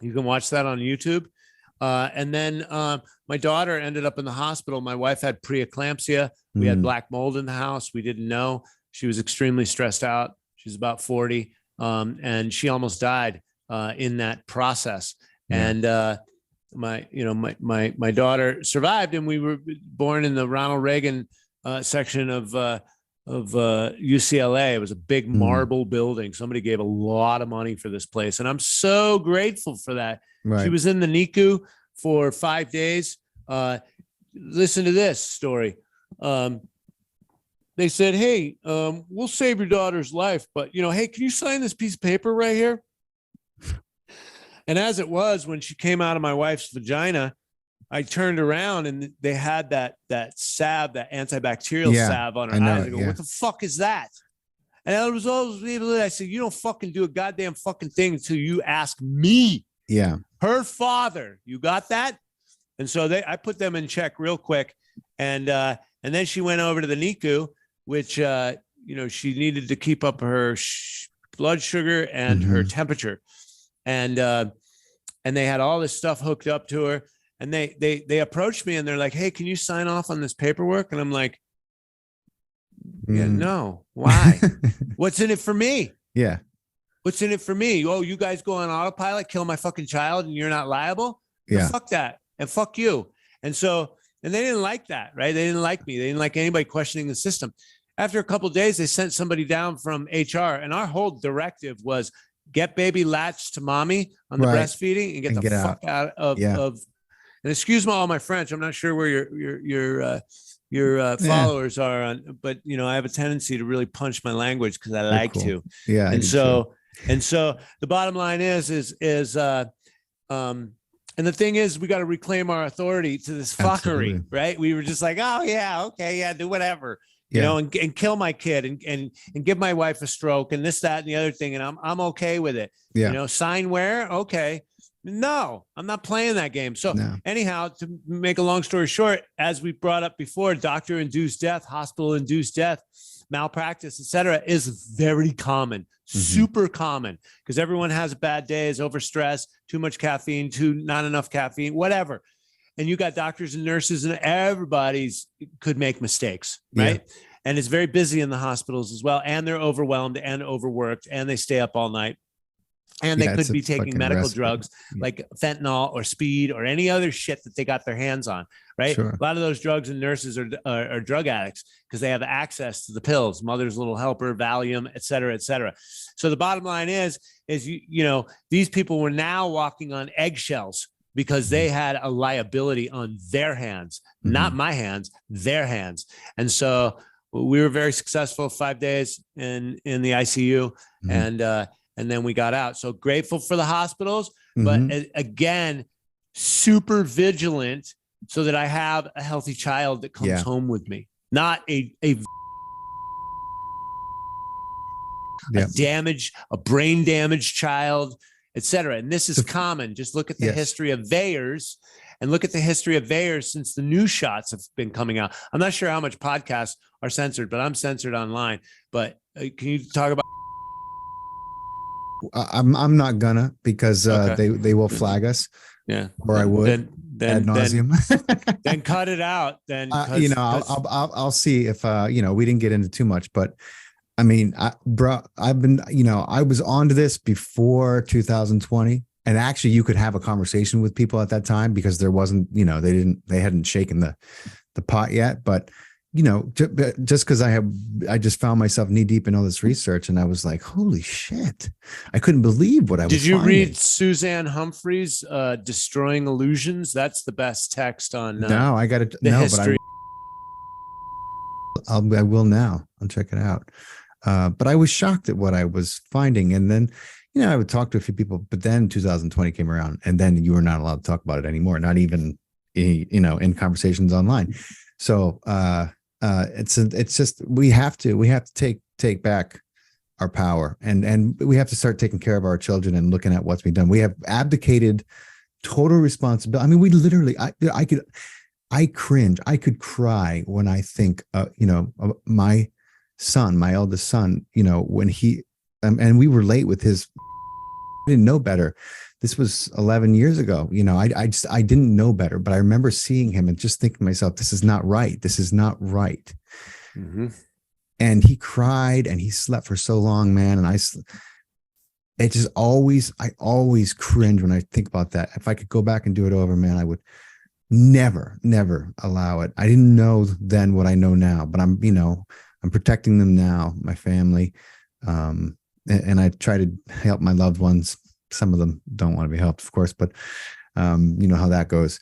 You can watch that on YouTube. And then my daughter ended up in the hospital. My wife had preeclampsia. We had black mold in the house. We didn't know. She was extremely stressed out. She's about 40. And she almost died in that process. Yeah. And my daughter survived, and we were born in the Ronald Reagan section of UCLA. It was a big marble building. Somebody gave a lot of money for this place, and I'm so grateful for that. Right. She was in the NICU for 5 days. Listen to this story. They said, "Hey, we'll save your daughter's life, but hey, can you sign this piece of paper right here?" And as it was, when she came out of my wife's vagina, I turned around and they had that salve, that antibacterial salve on her eyes. I go, "What the fuck is that?" And I was always able to, I said, "You don't fucking do a goddamn fucking thing until you ask me." Yeah. Her father. You got that? And so I put them in check real quick. And then she went over to the NICU, which, she needed to keep up her blood sugar and her temperature. And they had all this stuff hooked up to her. And they approached me and they're like, "Hey, can you sign off on this paperwork?" And I'm like, "Yeah, no. Why? What's in it for me?" Yeah. "What's in it for me? Oh, you guys go on autopilot, kill my fucking child, and you're not liable?" Yeah. No, fuck that. And fuck you. And they didn't like that, right? They didn't like me. They didn't like anybody questioning the system. After a couple of days, they sent somebody down from HR, and our whole directive was get baby latched to mommy on the breastfeeding and get the fuck out of. And excuse me, all my French. I'm not sure where your followers are on, but I have a tendency to really punch my language because I like to. Yeah. And so the bottom line is and the thing is, we got to reclaim our authority to this fuckery, right? We were just like, "Oh yeah, okay, yeah, do whatever." And kill my kid and give my wife a stroke and this, that, and the other thing. And I'm okay with it. Yeah. Sign where? Okay. No, I'm not playing that game. So anyhow, to make a long story short, as we brought up before, doctor-induced death, hospital-induced death, malpractice, etc., is very common, super common, because everyone has bad days, overstress, too much caffeine, not enough caffeine, whatever. And you got doctors and nurses and everybody's could make mistakes, right? Yeah. And it's very busy in the hospitals as well. And they're overwhelmed and overworked and they stay up all night. And they could be taking medical drugs like fentanyl or speed or any other shit that they got their hands on, right? Sure. A lot of those drugs and nurses are drug addicts because they have access to the pills, Mother's Little Helper, Valium, et cetera, et cetera. So the bottom line is these people were now walking on eggshells because they had a liability on their hands, not my hands, their hands. And so we were very successful 5 days in the ICU and then we got out. So grateful for the hospitals, but again, super vigilant so that I have a healthy child that comes home with me, not a brain damaged child, etc. And this is common. Just look at the history of VAERS and look at the history of VAERS since the new shots have been coming out. I'm not sure how much podcasts are censored, but I'm censored online. But can you talk about? I'm not gonna because they will flag us. Yeah, or I would. Then ad nauseum. Then cut it out. Then I'll see if we didn't get into too much, but I mean, I've been, I was onto this before 2020, and actually you could have a conversation with people at that time because there wasn't, they hadn't shaken the pot yet, but just because I just found myself knee deep in all this research, and I was like, holy shit, I couldn't believe what I was Did you finding. read Suzanne Humphreys' Destroying Illusions? That's the best text on no, I got it. No, history. But I will now. I'll check it out. But I was shocked at what I was finding. And then, I would talk to a few people, but then 2020 came around and then you were not allowed to talk about it anymore, not even, in conversations online. So it's just, we have to take back our power and we have to start taking care of our children and looking at what's been done. We have abdicated total responsibility. I mean, we literally, I cringe. I could cry when I think, my son, my eldest son, when he, and we were late with his, didn't know better. This was 11 years ago. I didn't know better, but I remember seeing him and just thinking to myself, this is not right. This is not right. Mm-hmm. And he cried and he slept for so long, man. And I always cringe when I think about that. If I could go back and do it over, man, I would never allow it. I didn't know then what I know now, but I'm protecting them now, my family. And I try to help my loved ones. Some of them don't want to be helped, of course, but you know how that goes.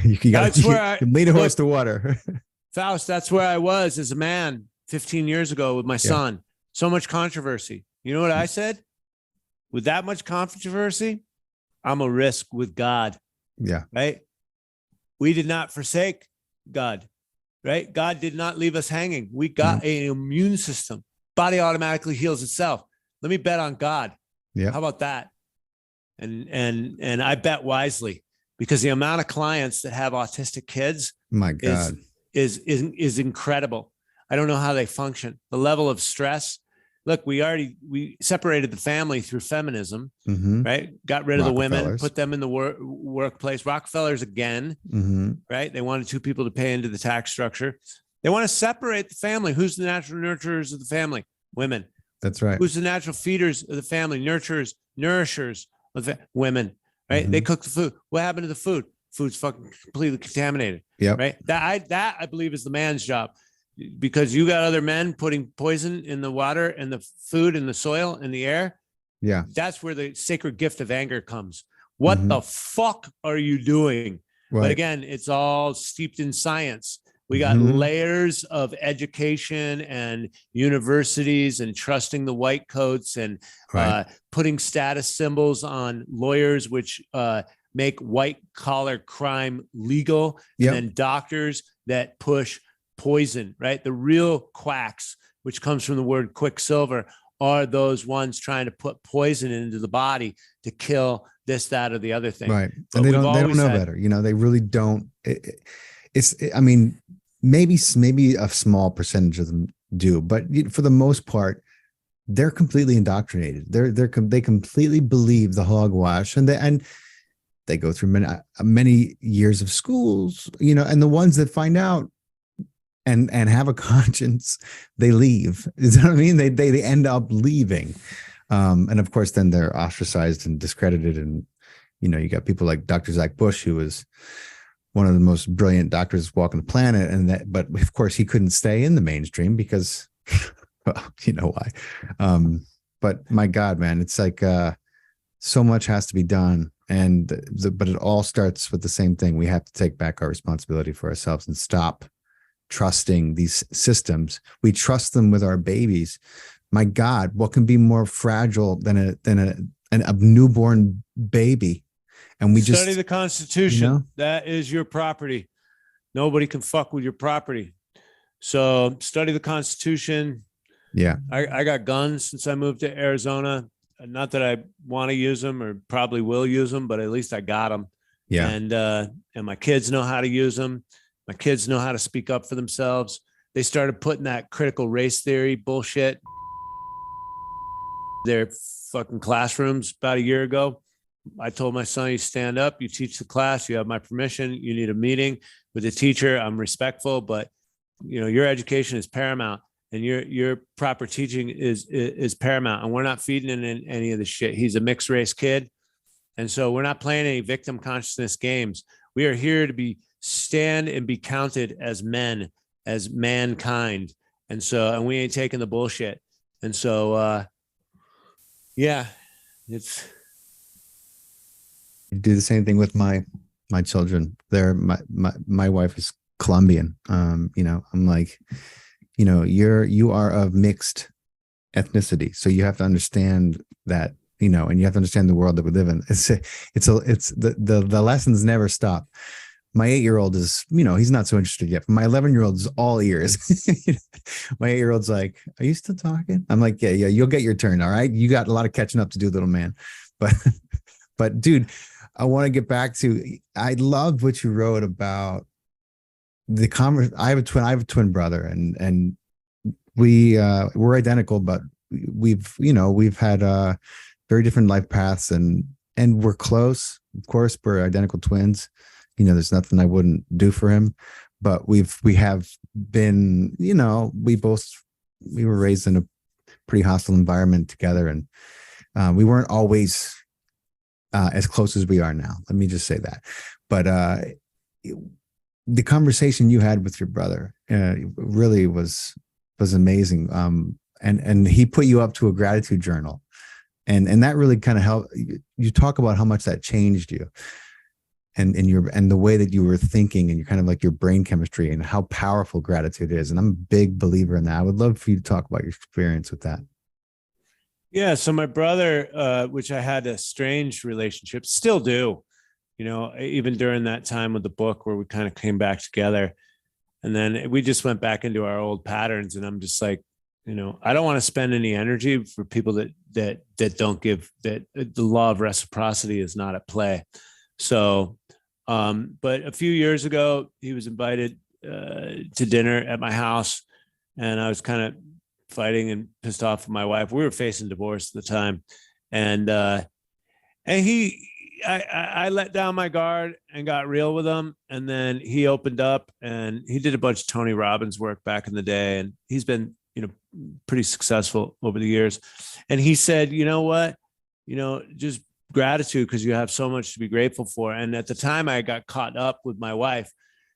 you got to lead a horse to water. Faust, that's where I was as a man 15 years ago with my son. So much controversy. You know what I said? With that much controversy, I'm a risk with God. Yeah. Right? We did not forsake God. Right? God did not leave us hanging. We got an immune system. Body automatically heals itself. Let me bet on God. Yeah. How about that? And I bet wisely, because the amount of clients that have autistic kids, my God, is incredible. I don't know how they function. The level of stress. Look, we separated the family through feminism, right? Got rid of the women, put them in the workplace. Rockefellers again, right? They wanted two people to pay into the tax structure. They want to separate the family. Who's the natural nurturers of the family? Women. That's right. Who's the natural feeders of the family? Nourishers of the women, right? They cook the food. What happened to the food? Food's fucking completely contaminated. Yeah. Right. That I believe is the man's job, because you got other men putting poison in the water and the food and the soil and the air. Yeah. That's where the sacred gift of anger comes. What the fuck are you doing? Right. But again, it's all steeped in science. We got layers of education and universities and trusting the white coats and putting status symbols on lawyers, which make white collar crime legal. And then doctors that push poison, right? The real quacks, which comes from the word quicksilver, are those ones trying to put poison into the body to kill this, that, or the other thing. Right. And they don't know better. They really don't. I mean, maybe a small percentage of them do, but for the most part, they're completely indoctrinated. They completely believe the hogwash, and they go through many years of schools, and the ones that find out and have a conscience, they leave. You know what I mean? They end up leaving. And of course, then they're ostracized and discredited. And, you got people like Dr. Zach Bush, who was one of the most brilliant doctors walking the planet. But of course he couldn't stay in the mainstream because, well, you know why. But my God, man, it's like, so much has to be done. But it all starts with the same thing. We have to take back our responsibility for ourselves and stop trusting these systems. We trust them with our babies. My God, what can be more fragile than a newborn baby? And we study the Constitution. That is your property. Nobody can fuck with your property. So study the Constitution. Yeah. I got guns since I moved to Arizona. Not that I want to use them or probably will use them, but at least I got them. Yeah. And my kids know how to use them. My kids know how to speak up for themselves. They started putting that critical race theory bullshit their fucking classrooms about a year ago. I told my son, you stand up, you teach the class, you have my permission, you need a meeting with the teacher. I'm respectful, but your education is paramount, and your proper teaching is paramount. And we're not feeding in any of the shit. He's a mixed race kid. And so we're not playing any victim consciousness games. We are here to stand and be counted as men, as mankind. And we ain't taking the bullshit. And so, it's. Do the same thing with my children. My wife is Colombian. I'm like, you are of mixed ethnicity. So you have to understand that, and you have to understand the world that we live in. It's the lessons never stop. My 8-year-old is, he's not so interested yet. My 11-year-old is all ears. My 8-year-old's like, are you still talking? I'm like, yeah, you'll get your turn. All right. You got a lot of catching up to do, little man. But dude, I want to get back to, I loved what you wrote about the conversation. I have a twin brother, and we're identical, but we've had very different life paths, and we're close. Of course, we're identical twins. There's nothing I wouldn't do for him, but we have been, we were raised in a pretty hostile environment together, and we weren't always as close as we are now. Let me just say that. But the conversation you had with your brother really was amazing. And he put you up to a gratitude journal, and that really kind of helped. You talk about how much that changed you, and the way that you were thinking, and you're kind of like your brain chemistry, and how powerful gratitude is. And I'm a big believer in that. I would love for you to talk about your experience with that. Yeah. So my brother, which I had a strange relationship, still do, even during that time with the book where we kind of came back together. And then we just went back into our old patterns. And I'm just like, I don't want to spend any energy for people that don't give, that the law of reciprocity is not at play. So, but a few years ago, he was invited to dinner at my house, and I was kind of fighting and pissed off with my wife. We were facing divorce at the time, and I let down my guard and got real with him, and then he opened up, and he did a bunch of Tony Robbins work back in the day, and he's been pretty successful over the years. And he said, you know what, just gratitude, because you have so much to be grateful for. And at the time, I got caught up with my wife.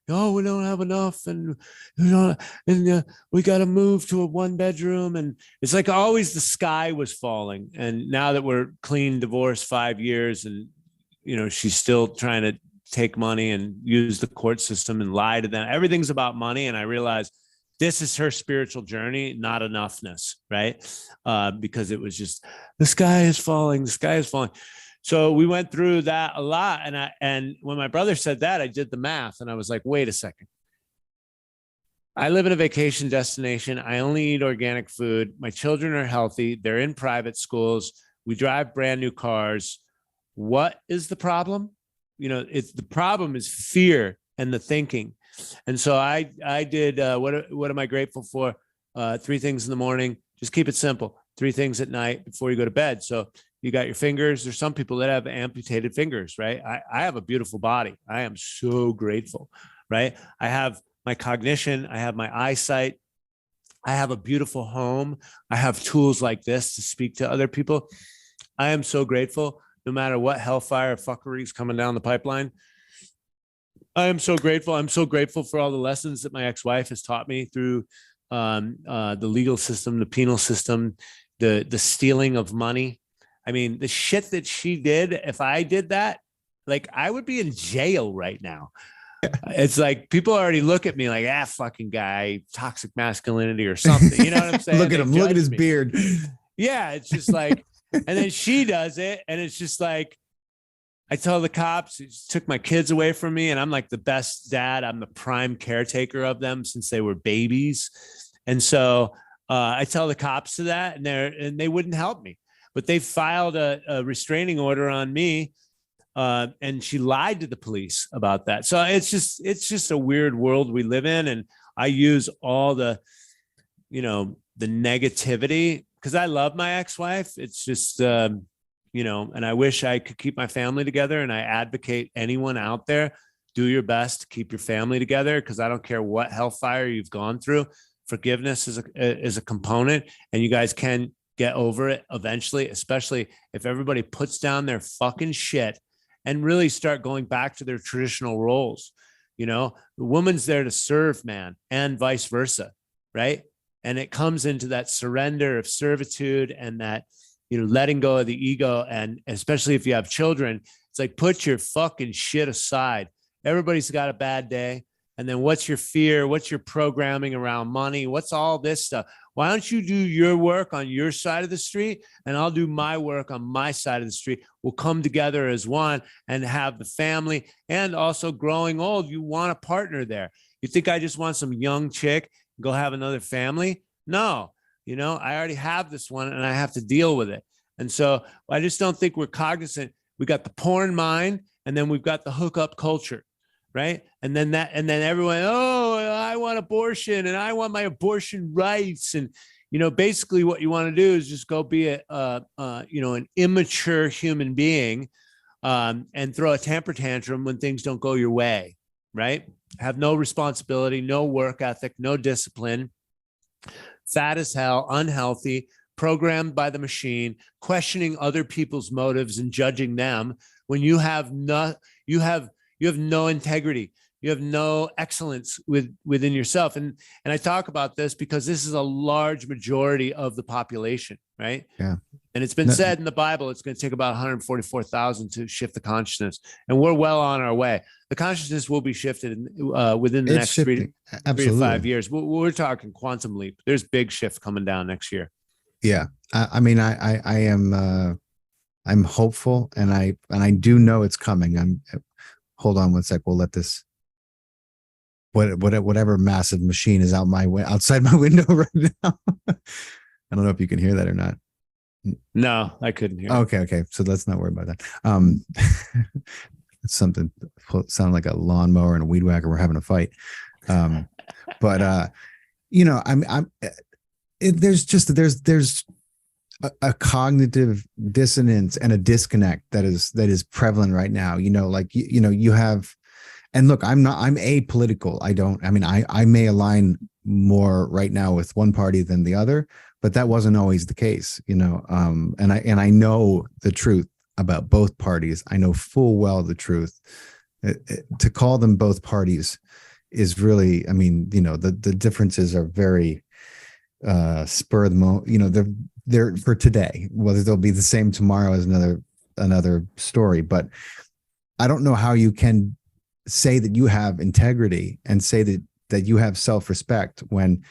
Oh, we don't have enough, and we got to move to a 1-bedroom, and it's like always the sky was falling. And now that we're clean divorced 5 years, and she's still trying to take money and use the court system and lie to them. Everything's about money, and I realized this is her spiritual journey, not enoughness, right? Because it was just the sky is falling, the sky is falling. So we went through that a lot. And when my brother said that, I did the math, and I was like, wait a second. I live in a vacation destination. I only eat organic food. My children are healthy. They're in private schools. We drive brand new cars. What is the problem? The problem is fear and the thinking. And so I did, what am I grateful for? 3 things in the morning. Just keep it simple. 3 things at night before you go to bed. So you got your fingers. There's some people that have amputated fingers, right? I have a beautiful body. I am so grateful, right? I have my cognition. I have my eyesight. I have a beautiful home. I have tools like this to speak to other people. I am so grateful, no matter what hellfire fuckery is coming down the pipeline. I am so grateful. I'm so grateful for all the lessons that my ex-wife has taught me through the legal system, the penal system, the stealing of money. I mean, the shit that she did, if I did that, like I would be in jail right now. It's like people already look at me like, fucking guy, toxic masculinity or something. You know what I'm saying? Look at him. Look at his me. beard. Yeah, it's just like, and then she does it, and it's just like, I tell the cops, it just took my kids away from me, and I'm like the best dad. I'm the prime caretaker of them since they were babies. And so I tell the cops to that, and they wouldn't help me. But they filed a restraining order on me, and she lied to the police about that. So it's just a weird world we live in, and I use all the negativity because I love my ex-wife. It's just and I wish I could keep my family together. And I advocate anyone out there, do your best to keep your family together, because I don't care what hellfire you've gone through. Forgiveness is a component, and you guys can get over it eventually, especially if everybody puts down their fucking shit and really start going back to their traditional roles. The woman's there to serve, man, and vice versa, right? And it comes into that surrender of servitude and that, letting go of the ego. And especially if you have children, it's like, put your fucking shit aside. Everybody's got a bad day. And then what's your fear? What's your programming around money? What's all this stuff? Why don't you do your work on your side of the street, and I'll do my work on my side of the street. We'll come together as one and have the family. And also growing old, you want a partner there. You think I just want some young chick, go have another family? No, I already have this one, and I have to deal with it. And so I just don't think we're cognizant. We got the porn mind, And then we've got the hookup culture, right? And then everyone, oh, I want abortion and I want my abortion rights. And, basically what you want to do is just go be an immature human being, and throw a temper tantrum when things don't go your way, right? Have no responsibility, no work ethic, no discipline, fat as hell, unhealthy, programmed by the machine, questioning other people's motives and judging them when you have no integrity. You have no excellence within yourself. And I talk about this because this is a large majority of the population, right? Yeah. And it's been said in the Bible, it's going to take about 144,000 to shift the consciousness. And we're well on our way. The consciousness will be shifted within the next 3 to 5 years. We're talking quantum leap. There's big shift coming down next year. Yeah. I mean, I am, I'm hopeful, and I do know it's coming. Hold on one sec. We'll let this, whatever massive machine is outside my window right now. I don't know if you can hear that or not. No, I couldn't hear. Okay. So let's not worry about that. It's something sound like a lawnmower and a weed whacker. We're having a fight. There's a cognitive dissonance and a disconnect that is prevalent right now. You have, and look, I'm apolitical. I may align more right now with one party than the other, but that wasn't always the case, and I know the truth about both parties. I know full well the truth. To call them both parties is really, the differences are very spur of the moment. They're for today. Whether they'll be the same tomorrow is another story. But I don't know how you can say that you have integrity and say that you have self-respect when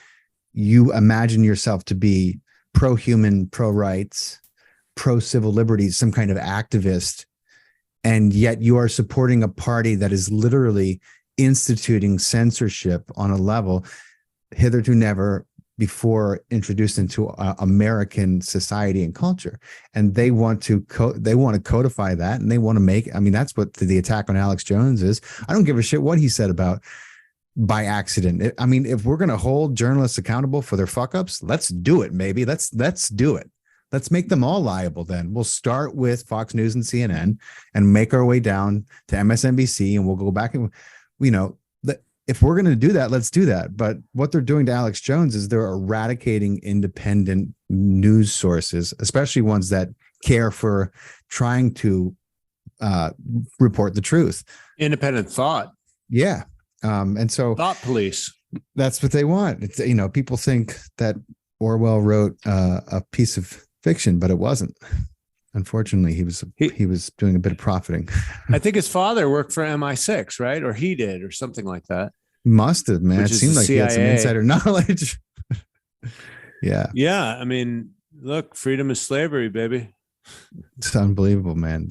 you imagine yourself to be pro-human, pro-rights, pro-civil liberties, some kind of activist, and yet you are supporting a party that is literally instituting censorship on a level hitherto never before introduced into American society and culture. And they want to codify that, and they want to make, that's what the attack on Alex Jones is. I don't give a shit what he said about by accident. If we're going to hold journalists accountable for their fuck ups, let's do it. Maybe let's do it. Let's make them all liable. Then we'll start with Fox News and CNN and make our way down to MSNBC, and we'll go back and, if we're going to do that, let's do that. But what they're doing to Alex Jones is they're eradicating independent news sources, especially ones that care for trying to report the truth. Independent thought. Yeah. And so thought police, that's what they want. It's, people think that Orwell wrote a piece of fiction, but it wasn't. Unfortunately, he was doing a bit of profiting. I think his father worked for MI6, right? Or he did, or something like that. Must have, man. It seemed like he had some insider knowledge. Yeah. Yeah. Look, freedom is slavery, baby. It's unbelievable, man.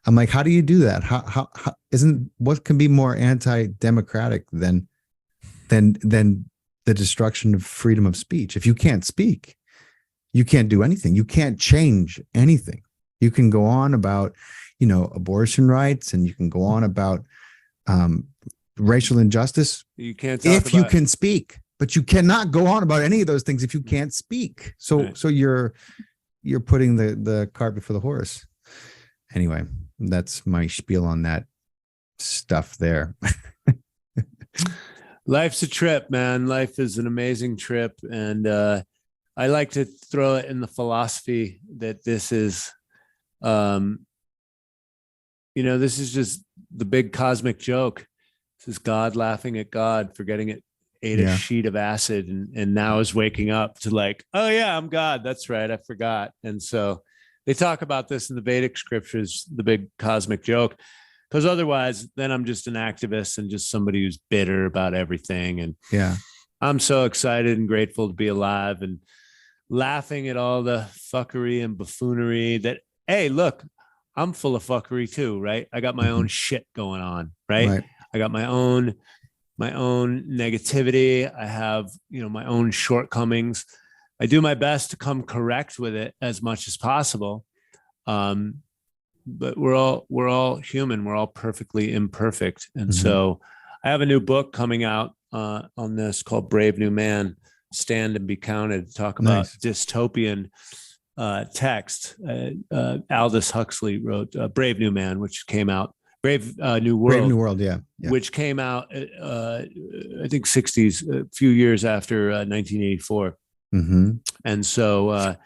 I'm like, how do you do that? How isn't what can be more anti-democratic than the destruction of freedom of speech? If you can't speak, you can't do anything. You can't change anything. You can go on about, abortion rights, and you can go on about racial injustice. You can't if you can speak, but you cannot go on about any of those things if you can't speak. So right. So you're putting the cart before the horse. Anyway, that's my spiel on that stuff there. Life's a trip, man. Life is an amazing trip. And I like to throw it in the philosophy that this is, this is just the big cosmic joke. This is God laughing at God for getting it ate a sheet of acid and now is waking up to like, oh yeah, I'm God. That's right. I forgot. And so they talk about this in the Vedic scriptures, the big cosmic joke, because otherwise then I'm just an activist and just somebody who's bitter about everything. And I'm so excited and grateful to be alive and laughing at all the fuckery and buffoonery that, hey, look, I'm full of fuckery too, right? I got my own shit going on, right? I got my own negativity. I have, my own shortcomings. I do my best to come correct with it as much as possible. but we're all human. We're all perfectly imperfect. And Mhm. so I have a new book coming out on this called Brave New Man, Stand and Be Counted, talk about Nice. dystopian text. Aldous Huxley wrote Brave New Man, which came out, Brave New Brave New World, World. Yeah. Yeah. which came out, I think, 60s, a few years after 1984. Hmm. And so,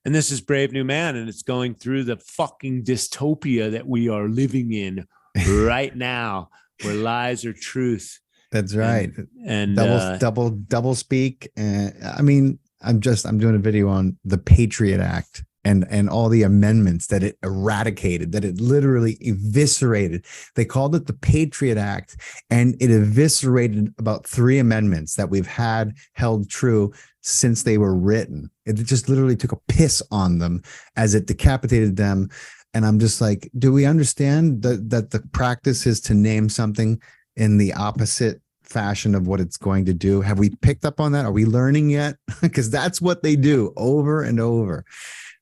and this is Brave New Man, and it's going through the fucking dystopia that we are living in right now, where lies are truth. That's right. And Double speak. And I mean, I'm doing a video on the Patriot Act and all the amendments that it eradicated, that it literally eviscerated. They called it the Patriot Act, and it eviscerated about 3 amendments that we've had held true since they were written. It just literally took a piss on them as it decapitated them. And I'm just like, do we understand that the practice is to name something in the opposite fashion of what it's going to do? Have we picked up on that? Are we learning yet? Because that's what they do over and over.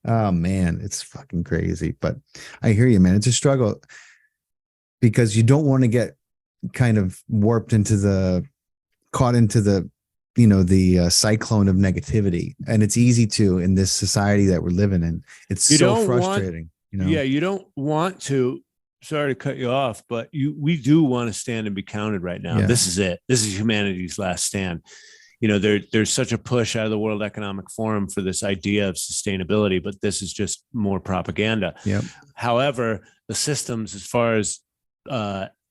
Oh man, it's fucking crazy. But I hear you, man. It's a struggle because you don't want to get kind of caught into the cyclone of negativity. And it's easy to in this society that we're living in. It's so frustrating. Yeah, you don't want to. Sorry to cut you off, but we do want to stand and be counted right now. Yeah. This is it. This is humanity's last stand. There's such a push out of the World Economic Forum for this idea of sustainability, but this is just more propaganda. Yep. However, the systems, as far as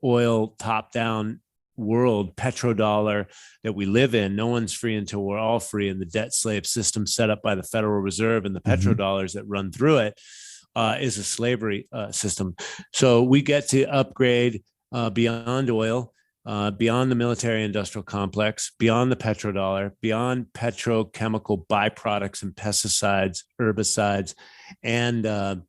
oil top-down world, petrodollar that we live in, no one's free until we're all free, and the debt slave system set up by the Federal Reserve and the petrodollars that run through it is a slavery system. So we get to upgrade beyond oil, beyond the military industrial complex, beyond the petrodollar, beyond petrochemical byproducts and pesticides, herbicides, and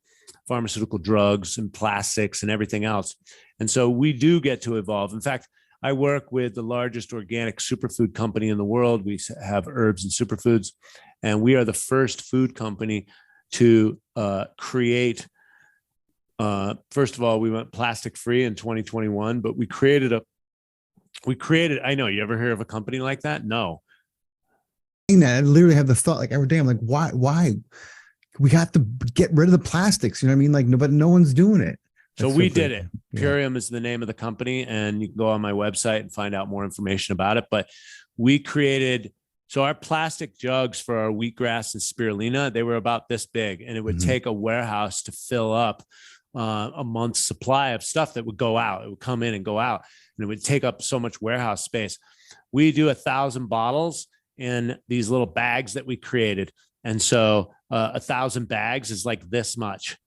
pharmaceutical drugs and plastics and everything else. And so we do get to evolve. In fact, I work with the largest organic superfood company in the world. We have herbs and superfoods, and we are the first food company to create. First of all, we went plastic free in 2021, but we created, I know, you ever hear of a company like that? No. I literally have the thought like every day, I'm like, why we got to get rid of the plastics? You know what I mean? Like, no one's doing it. So we did it. Purium is the name of the company, and you can go on my website and find out more information about it. But we created, so our plastic jugs for our wheatgrass and spirulina, they were about this big, and it would take a warehouse to fill up a month's supply of stuff that would go out. It would come in and go out, and it would take up so much warehouse space. We do 1,000 bottles in these little bags that we created. And so 1,000 bags is like this much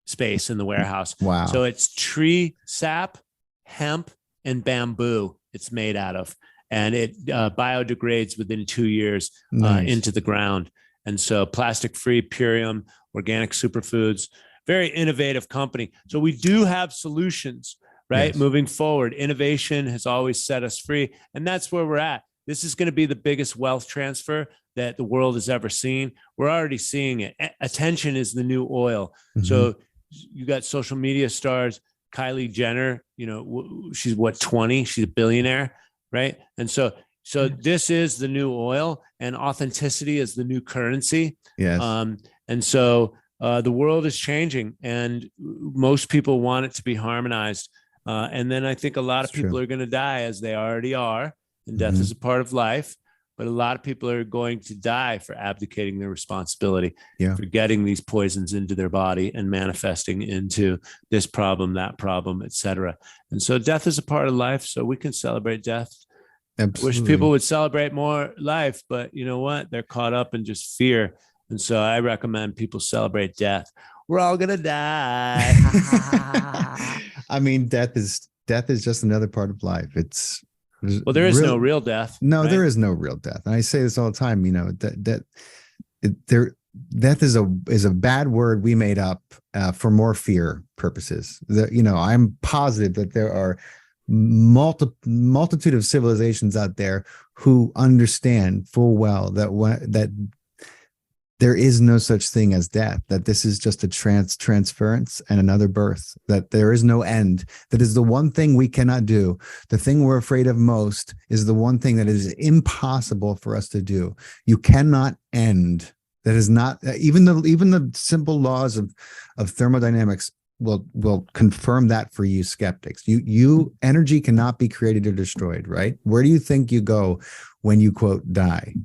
space in the warehouse. Wow. So it's tree sap, hemp, and bamboo it's made out of. And it biodegrades within 2 years into the ground. And so plastic-free, Purium, organic superfoods, very innovative company. So we do have solutions, right? Yes. Moving forward, innovation has always set us free. And that's where we're at. This is going to be the biggest wealth transfer that the world has ever seen. We're already seeing it. Attention is the new oil. So you got social media stars, Kylie Jenner, she's 20? She's a billionaire, right? And so this is the new oil, and authenticity is the new currency. Yes. And so the world is changing, and most people want it to be harmonized. And then I think a lot of people are going to die, as they already are, and death is a part of life. But a lot of people are going to die for abdicating their responsibility, for getting these poisons into their body and manifesting into this problem, that problem, etc. And so death is a part of life, so we can celebrate death. Absolutely. I wish people would celebrate more life, but you know what? They're caught up in just fear. And so I recommend people celebrate death. We're all going to die. I mean, death is just another part of life. There is no real death. No, right? There is no real death. And I say this all the time, death is a bad word we made up for more fear purposes. I'm positive that there are multitude of civilizations out there who understand full well that there is no such thing as death, that this is just a transference and another birth, that there is no end. That is the one thing we cannot do. The thing we're afraid of most is the one thing that is impossible for us to do. You cannot end. That is not, even the simple laws of thermodynamics will confirm that for you skeptics. You energy cannot be created or destroyed, right? Where do you think you go when you, quote, die?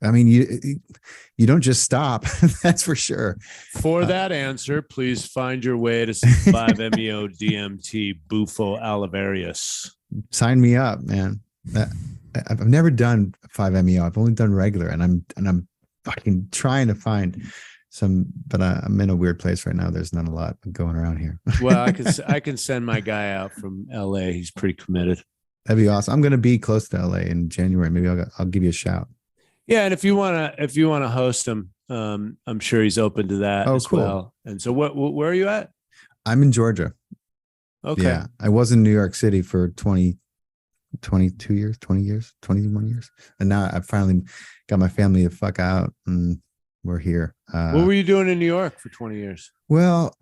I mean, you don't just stop. That's for sure. For that answer, please find your way to some 5-MeO DMT Bufo alivarius. Sign me up, man. I've never done 5-MeO. I've only done regular, and I'm fucking trying to find some, but I'm in a weird place right now. There's not a lot going around here. Well, I can send my guy out from LA. He's pretty committed. That'd be awesome. I'm going to be close to LA in January. Maybe I'll give you a shout. Yeah, and if you wanna host him, I'm sure he's open to that as cool. well. And so, where are you at? I'm in Georgia. Okay. Yeah, I was in New York City for 22 years, 20 years, 21 years, and now I finally got my family to fuck out, and we're here. What were you doing in New York for 20 years? Well,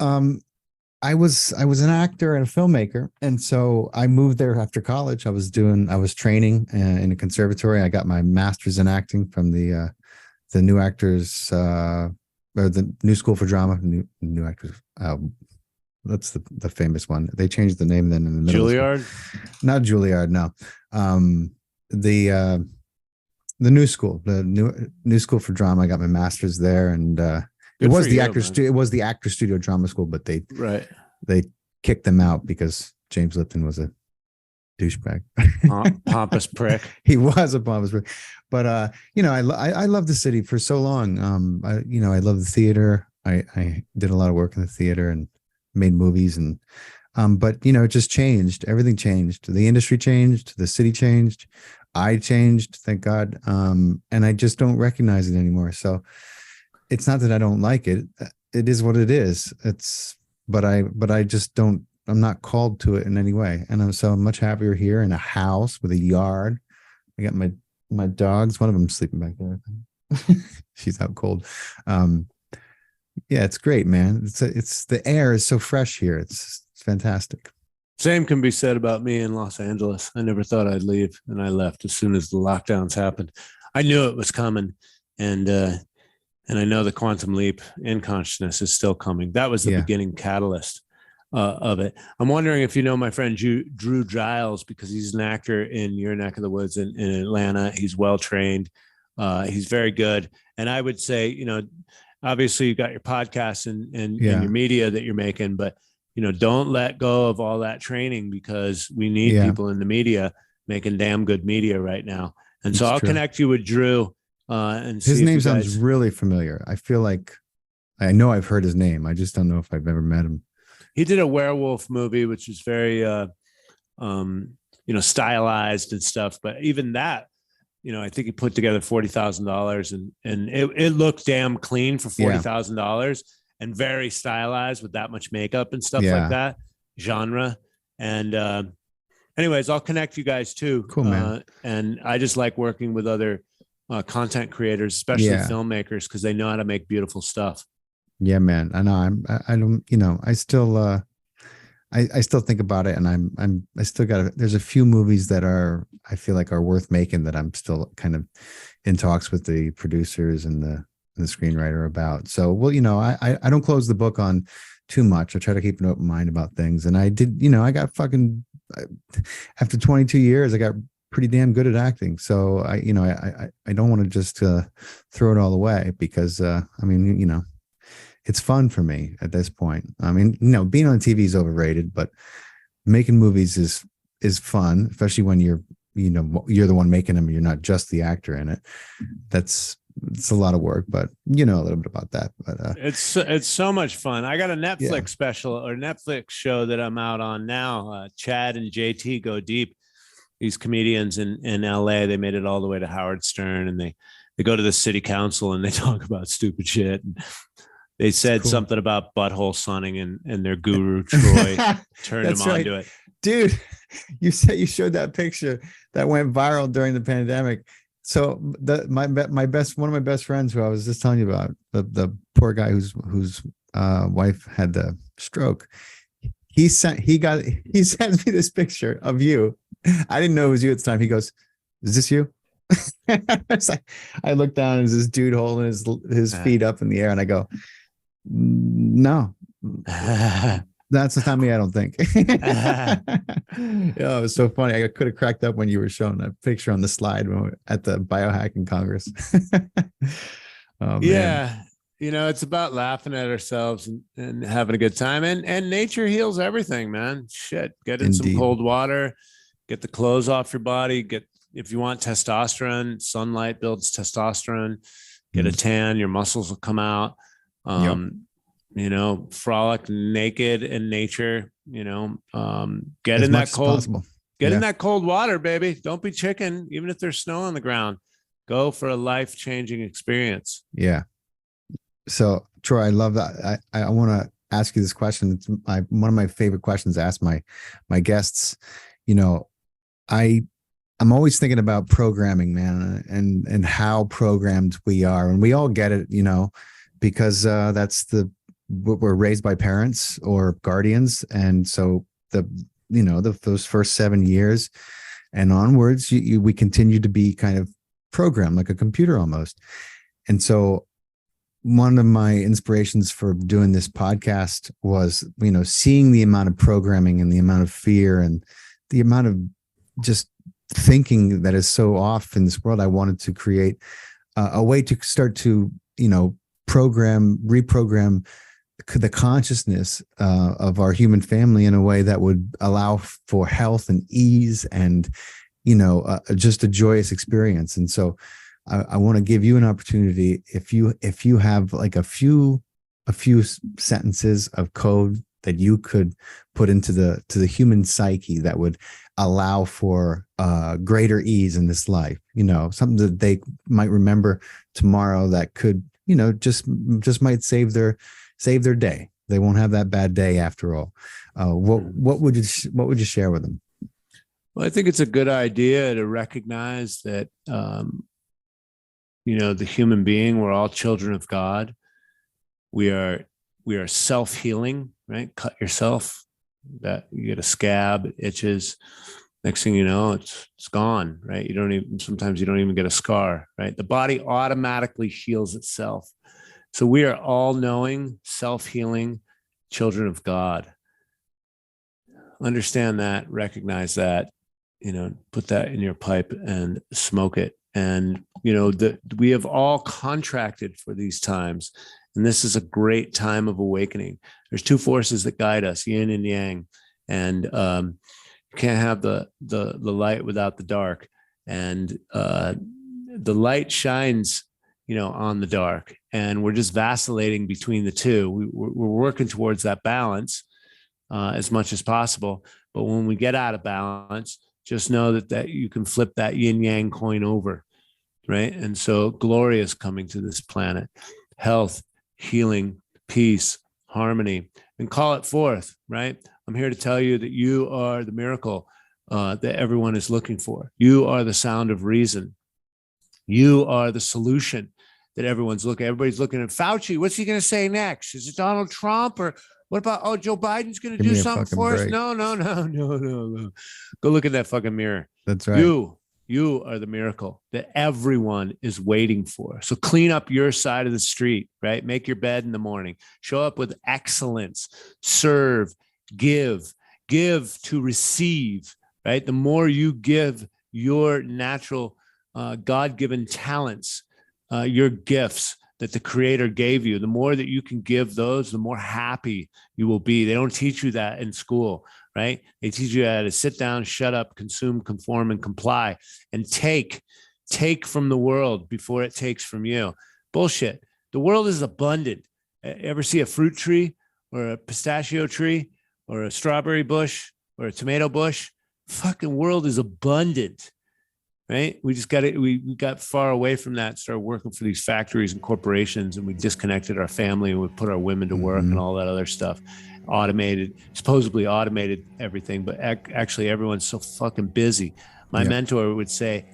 I was an actor and a filmmaker, and so I moved there after college. I was training in a conservatory. I got my master's in acting from the New Actors or the New School for Drama. New Actors. That's the famous one. They changed the name then in the middle. Juilliard? Not Juilliard. No. The New School, the New School for Drama. I got my master's there, and it was the Actor Studio Drama School, but they kicked them out because James Lipton was a douchebag, pompous prick. He was a pompous prick, but I love the city for so long. I love the theater. I did a lot of work in the theater and made movies, and but it just changed. Everything changed. The industry changed. The city changed. I changed, thank God, and I just don't recognize it anymore. So it's not that I don't like it. It is what it is. But I just don't. I'm not called to it in any way, and I'm much happier here in a house with a yard. I got my dogs. One of them sleeping back there. She's out cold. Yeah, it's great, man. It's the air is so fresh here. It's fantastic. Same can be said about me in Los Angeles. I never thought I'd leave, and I left as soon as the lockdowns happened. I knew it was coming, and I know the quantum leap in consciousness is still coming. That was the beginning catalyst of it. I'm wondering if you know my friend Drew Giles, because he's an actor in your neck of the woods in Atlanta. He's well trained. He's very good, and I would say, obviously you got your podcast and your media that you're making, but don't let go of all that training, because we need people in the media making damn good media right now. And so I'll connect you with Drew. And his name sounds really familiar. I feel like I know I've heard his name. I just don't know if I've ever met him. He did a werewolf movie, which is very, stylized and stuff. But even that, I think he put together $40,000, and it looked damn clean for $40,000. And very stylized with that much makeup and stuff like that, genre. And anyways, I'll connect you guys too. Cool, man. And I just like working with other content creators, especially filmmakers, because they know how to make beautiful stuff. Yeah, man. I know. I don't. I still. I still think about it, and I still got. There's a few movies that I feel like are worth making that I'm still kind of in talks with the producers and the screenwriter about. So, I don't close the book on too much. I try to keep an open mind about things. And I did, I got after 22 years, I got pretty damn good at acting. So I don't want to just throw it all away, because it's fun for me at this point. I mean, being on TV is overrated, but making movies is fun, especially when you're the one making them. You're not just the actor in it. It's a lot of work, but a little bit about that. But it's so much fun. I got a Netflix special or Netflix show that I'm out on now. Chad and JT Go Deep. These comedians in LA, they made it all the way to Howard Stern, and they go to the city council and they talk about stupid shit. And they said something about butthole sunning, and their guru Troy turned them onto it. Dude, you showed that picture that went viral during the pandemic. So my best one of my best friends who I was just telling you about, the poor guy whose wife had the stroke. He sent me this picture of you. I didn't know it was you at the time. He goes, "Is this you?" It's like, I look down and there's this dude holding his feet up in the air, and I go, "No, that's not me. I don't think." Yeah, it was so funny. I could have cracked up when you were showing that picture on the slide at the biohacking congress. Oh man, Yeah. It's about laughing at ourselves and having a good time. And nature heals everything, man. Shit. Get in some indeed. cold water, get the clothes off your body, if you want testosterone, sunlight builds testosterone, get a tan, your muscles will come out. Yep. Frolic naked in nature, get As in much that as cold, possible. get in Yeah. that cold water, baby. Don't be chicken, even if there's snow on the ground. Go for a life-changing experience. Yeah. So Troy, I love that. I want to ask you this question. It's one of my favorite questions to ask my guests. You know, I'm always thinking about programming, man, and how programmed we are, and we all get it, because that's we're raised by parents or guardians, and so those first 7 years and onwards, we continue to be kind of programmed like a computer almost, and so one of my inspirations for doing this podcast was, seeing the amount of programming and the amount of fear and the amount of just thinking that is so off in this world. I wanted to create a way to start to, reprogram the consciousness of our human family in a way that would allow for health and ease and, just a joyous experience. And so I want to give you an opportunity, if you have like a few sentences of code that you could put into the human psyche that would allow for greater ease in this life, something that they might remember tomorrow that could, just might save their day. They won't have that bad day after all. What would you share with them? Well, I think it's a good idea to recognize that, the human being, we're all children of God. We are self-healing, right? Cut yourself, that you get a scab, it itches. Next thing you know, it's gone, right? Sometimes you don't even get a scar, right? The body automatically heals itself. So we are all knowing, self-healing children of God. Understand that, recognize that, put that in your pipe and smoke it. And, we have all contracted for these times. And this is a great time of awakening. There's two forces that guide us, yin and yang. And you can't have the light without the dark. And the light shines, on the dark. And we're just vacillating between the two. We're working towards that balance as much as possible. But when we get out of balance, just know that you can flip that yin yang coin over, right? And so glory is coming to this planet. Health, healing, peace, harmony, and call it forth, right? I'm here to tell you that you are the miracle that everyone is looking for. You are the sound of reason. You are the solution that everybody's looking at. Fauci, what's he going to say next? Is it Donald Trump, or what about, Joe Biden's going to do something for us? No. Go look at that fucking mirror. That's right. You are the miracle that everyone is waiting for. So clean up your side of the street, right? Make your bed in the morning. Show up with excellence. Serve, give to receive, right? The more you give your natural God-given talents, your gifts that the Creator gave you, the more that you can give those, the more happy you will be. They don't teach you that in school, right? They teach you how to sit down, shut up, consume, conform, and comply, and take from the world before it takes from you. Bullshit. The world is abundant. Ever see a fruit tree or a pistachio tree or a strawberry bush or a tomato bush? Fucking world is abundant. Right? We just we got far away from that, started working for these factories and corporations, and we disconnected our family, and we put our women to work and all that other stuff. Supposedly automated everything, but actually everyone's so fucking busy. My mentor would say,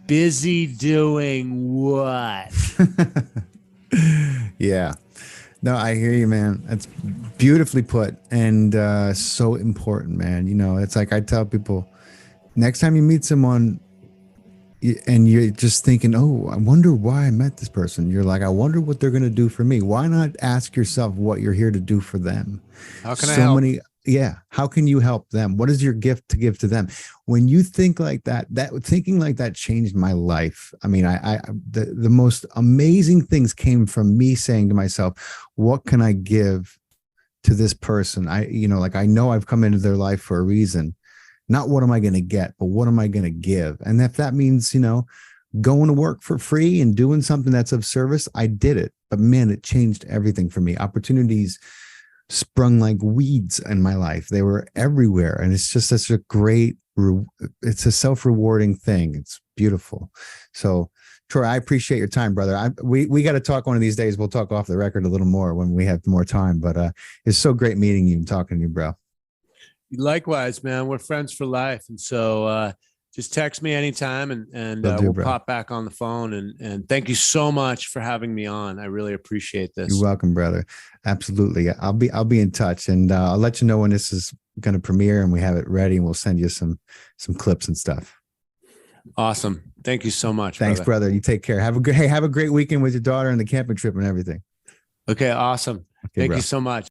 busy doing what? Yeah. No, I hear you, man. That's beautifully put and so important, man. You know, it's like I tell people, next time you meet someone and you're just thinking, oh, I wonder why I met this person. You're like, I wonder what they're going to do for me. Why not ask yourself what you're here to do for them? How can I help? Yeah. How can you help them? What is your gift to give to them? When you think like that, thinking like that changed my life. I mean, the most amazing things came from me saying to myself, what can I give to this person? I know I've come into their life for a reason. Not what am I going to get, but what am I going to give? And if that means, going to work for free and doing something that's of service, I did it. But man, it changed everything for me. Opportunities sprung like weeds in my life. They were everywhere. And it's just such a it's a self-rewarding thing. It's beautiful. So Troy, I appreciate your time, brother. We got to talk one of these days. We'll talk off the record a little more when we have more time, but it's so great meeting you and talking to you, bro. Likewise, man. We're friends for life. And so just text me anytime and we'll pop back on the phone. And thank you so much for having me on. I really appreciate this. You're welcome, brother. Absolutely. I'll be in touch, and I'll let you know when this is going to premiere and we have it ready, and we'll send you some clips and stuff. Awesome. Thank you so much. Thanks, brother. You take care. Have a great weekend with your daughter and the camping trip and everything. Okay. Awesome. Thank you so much.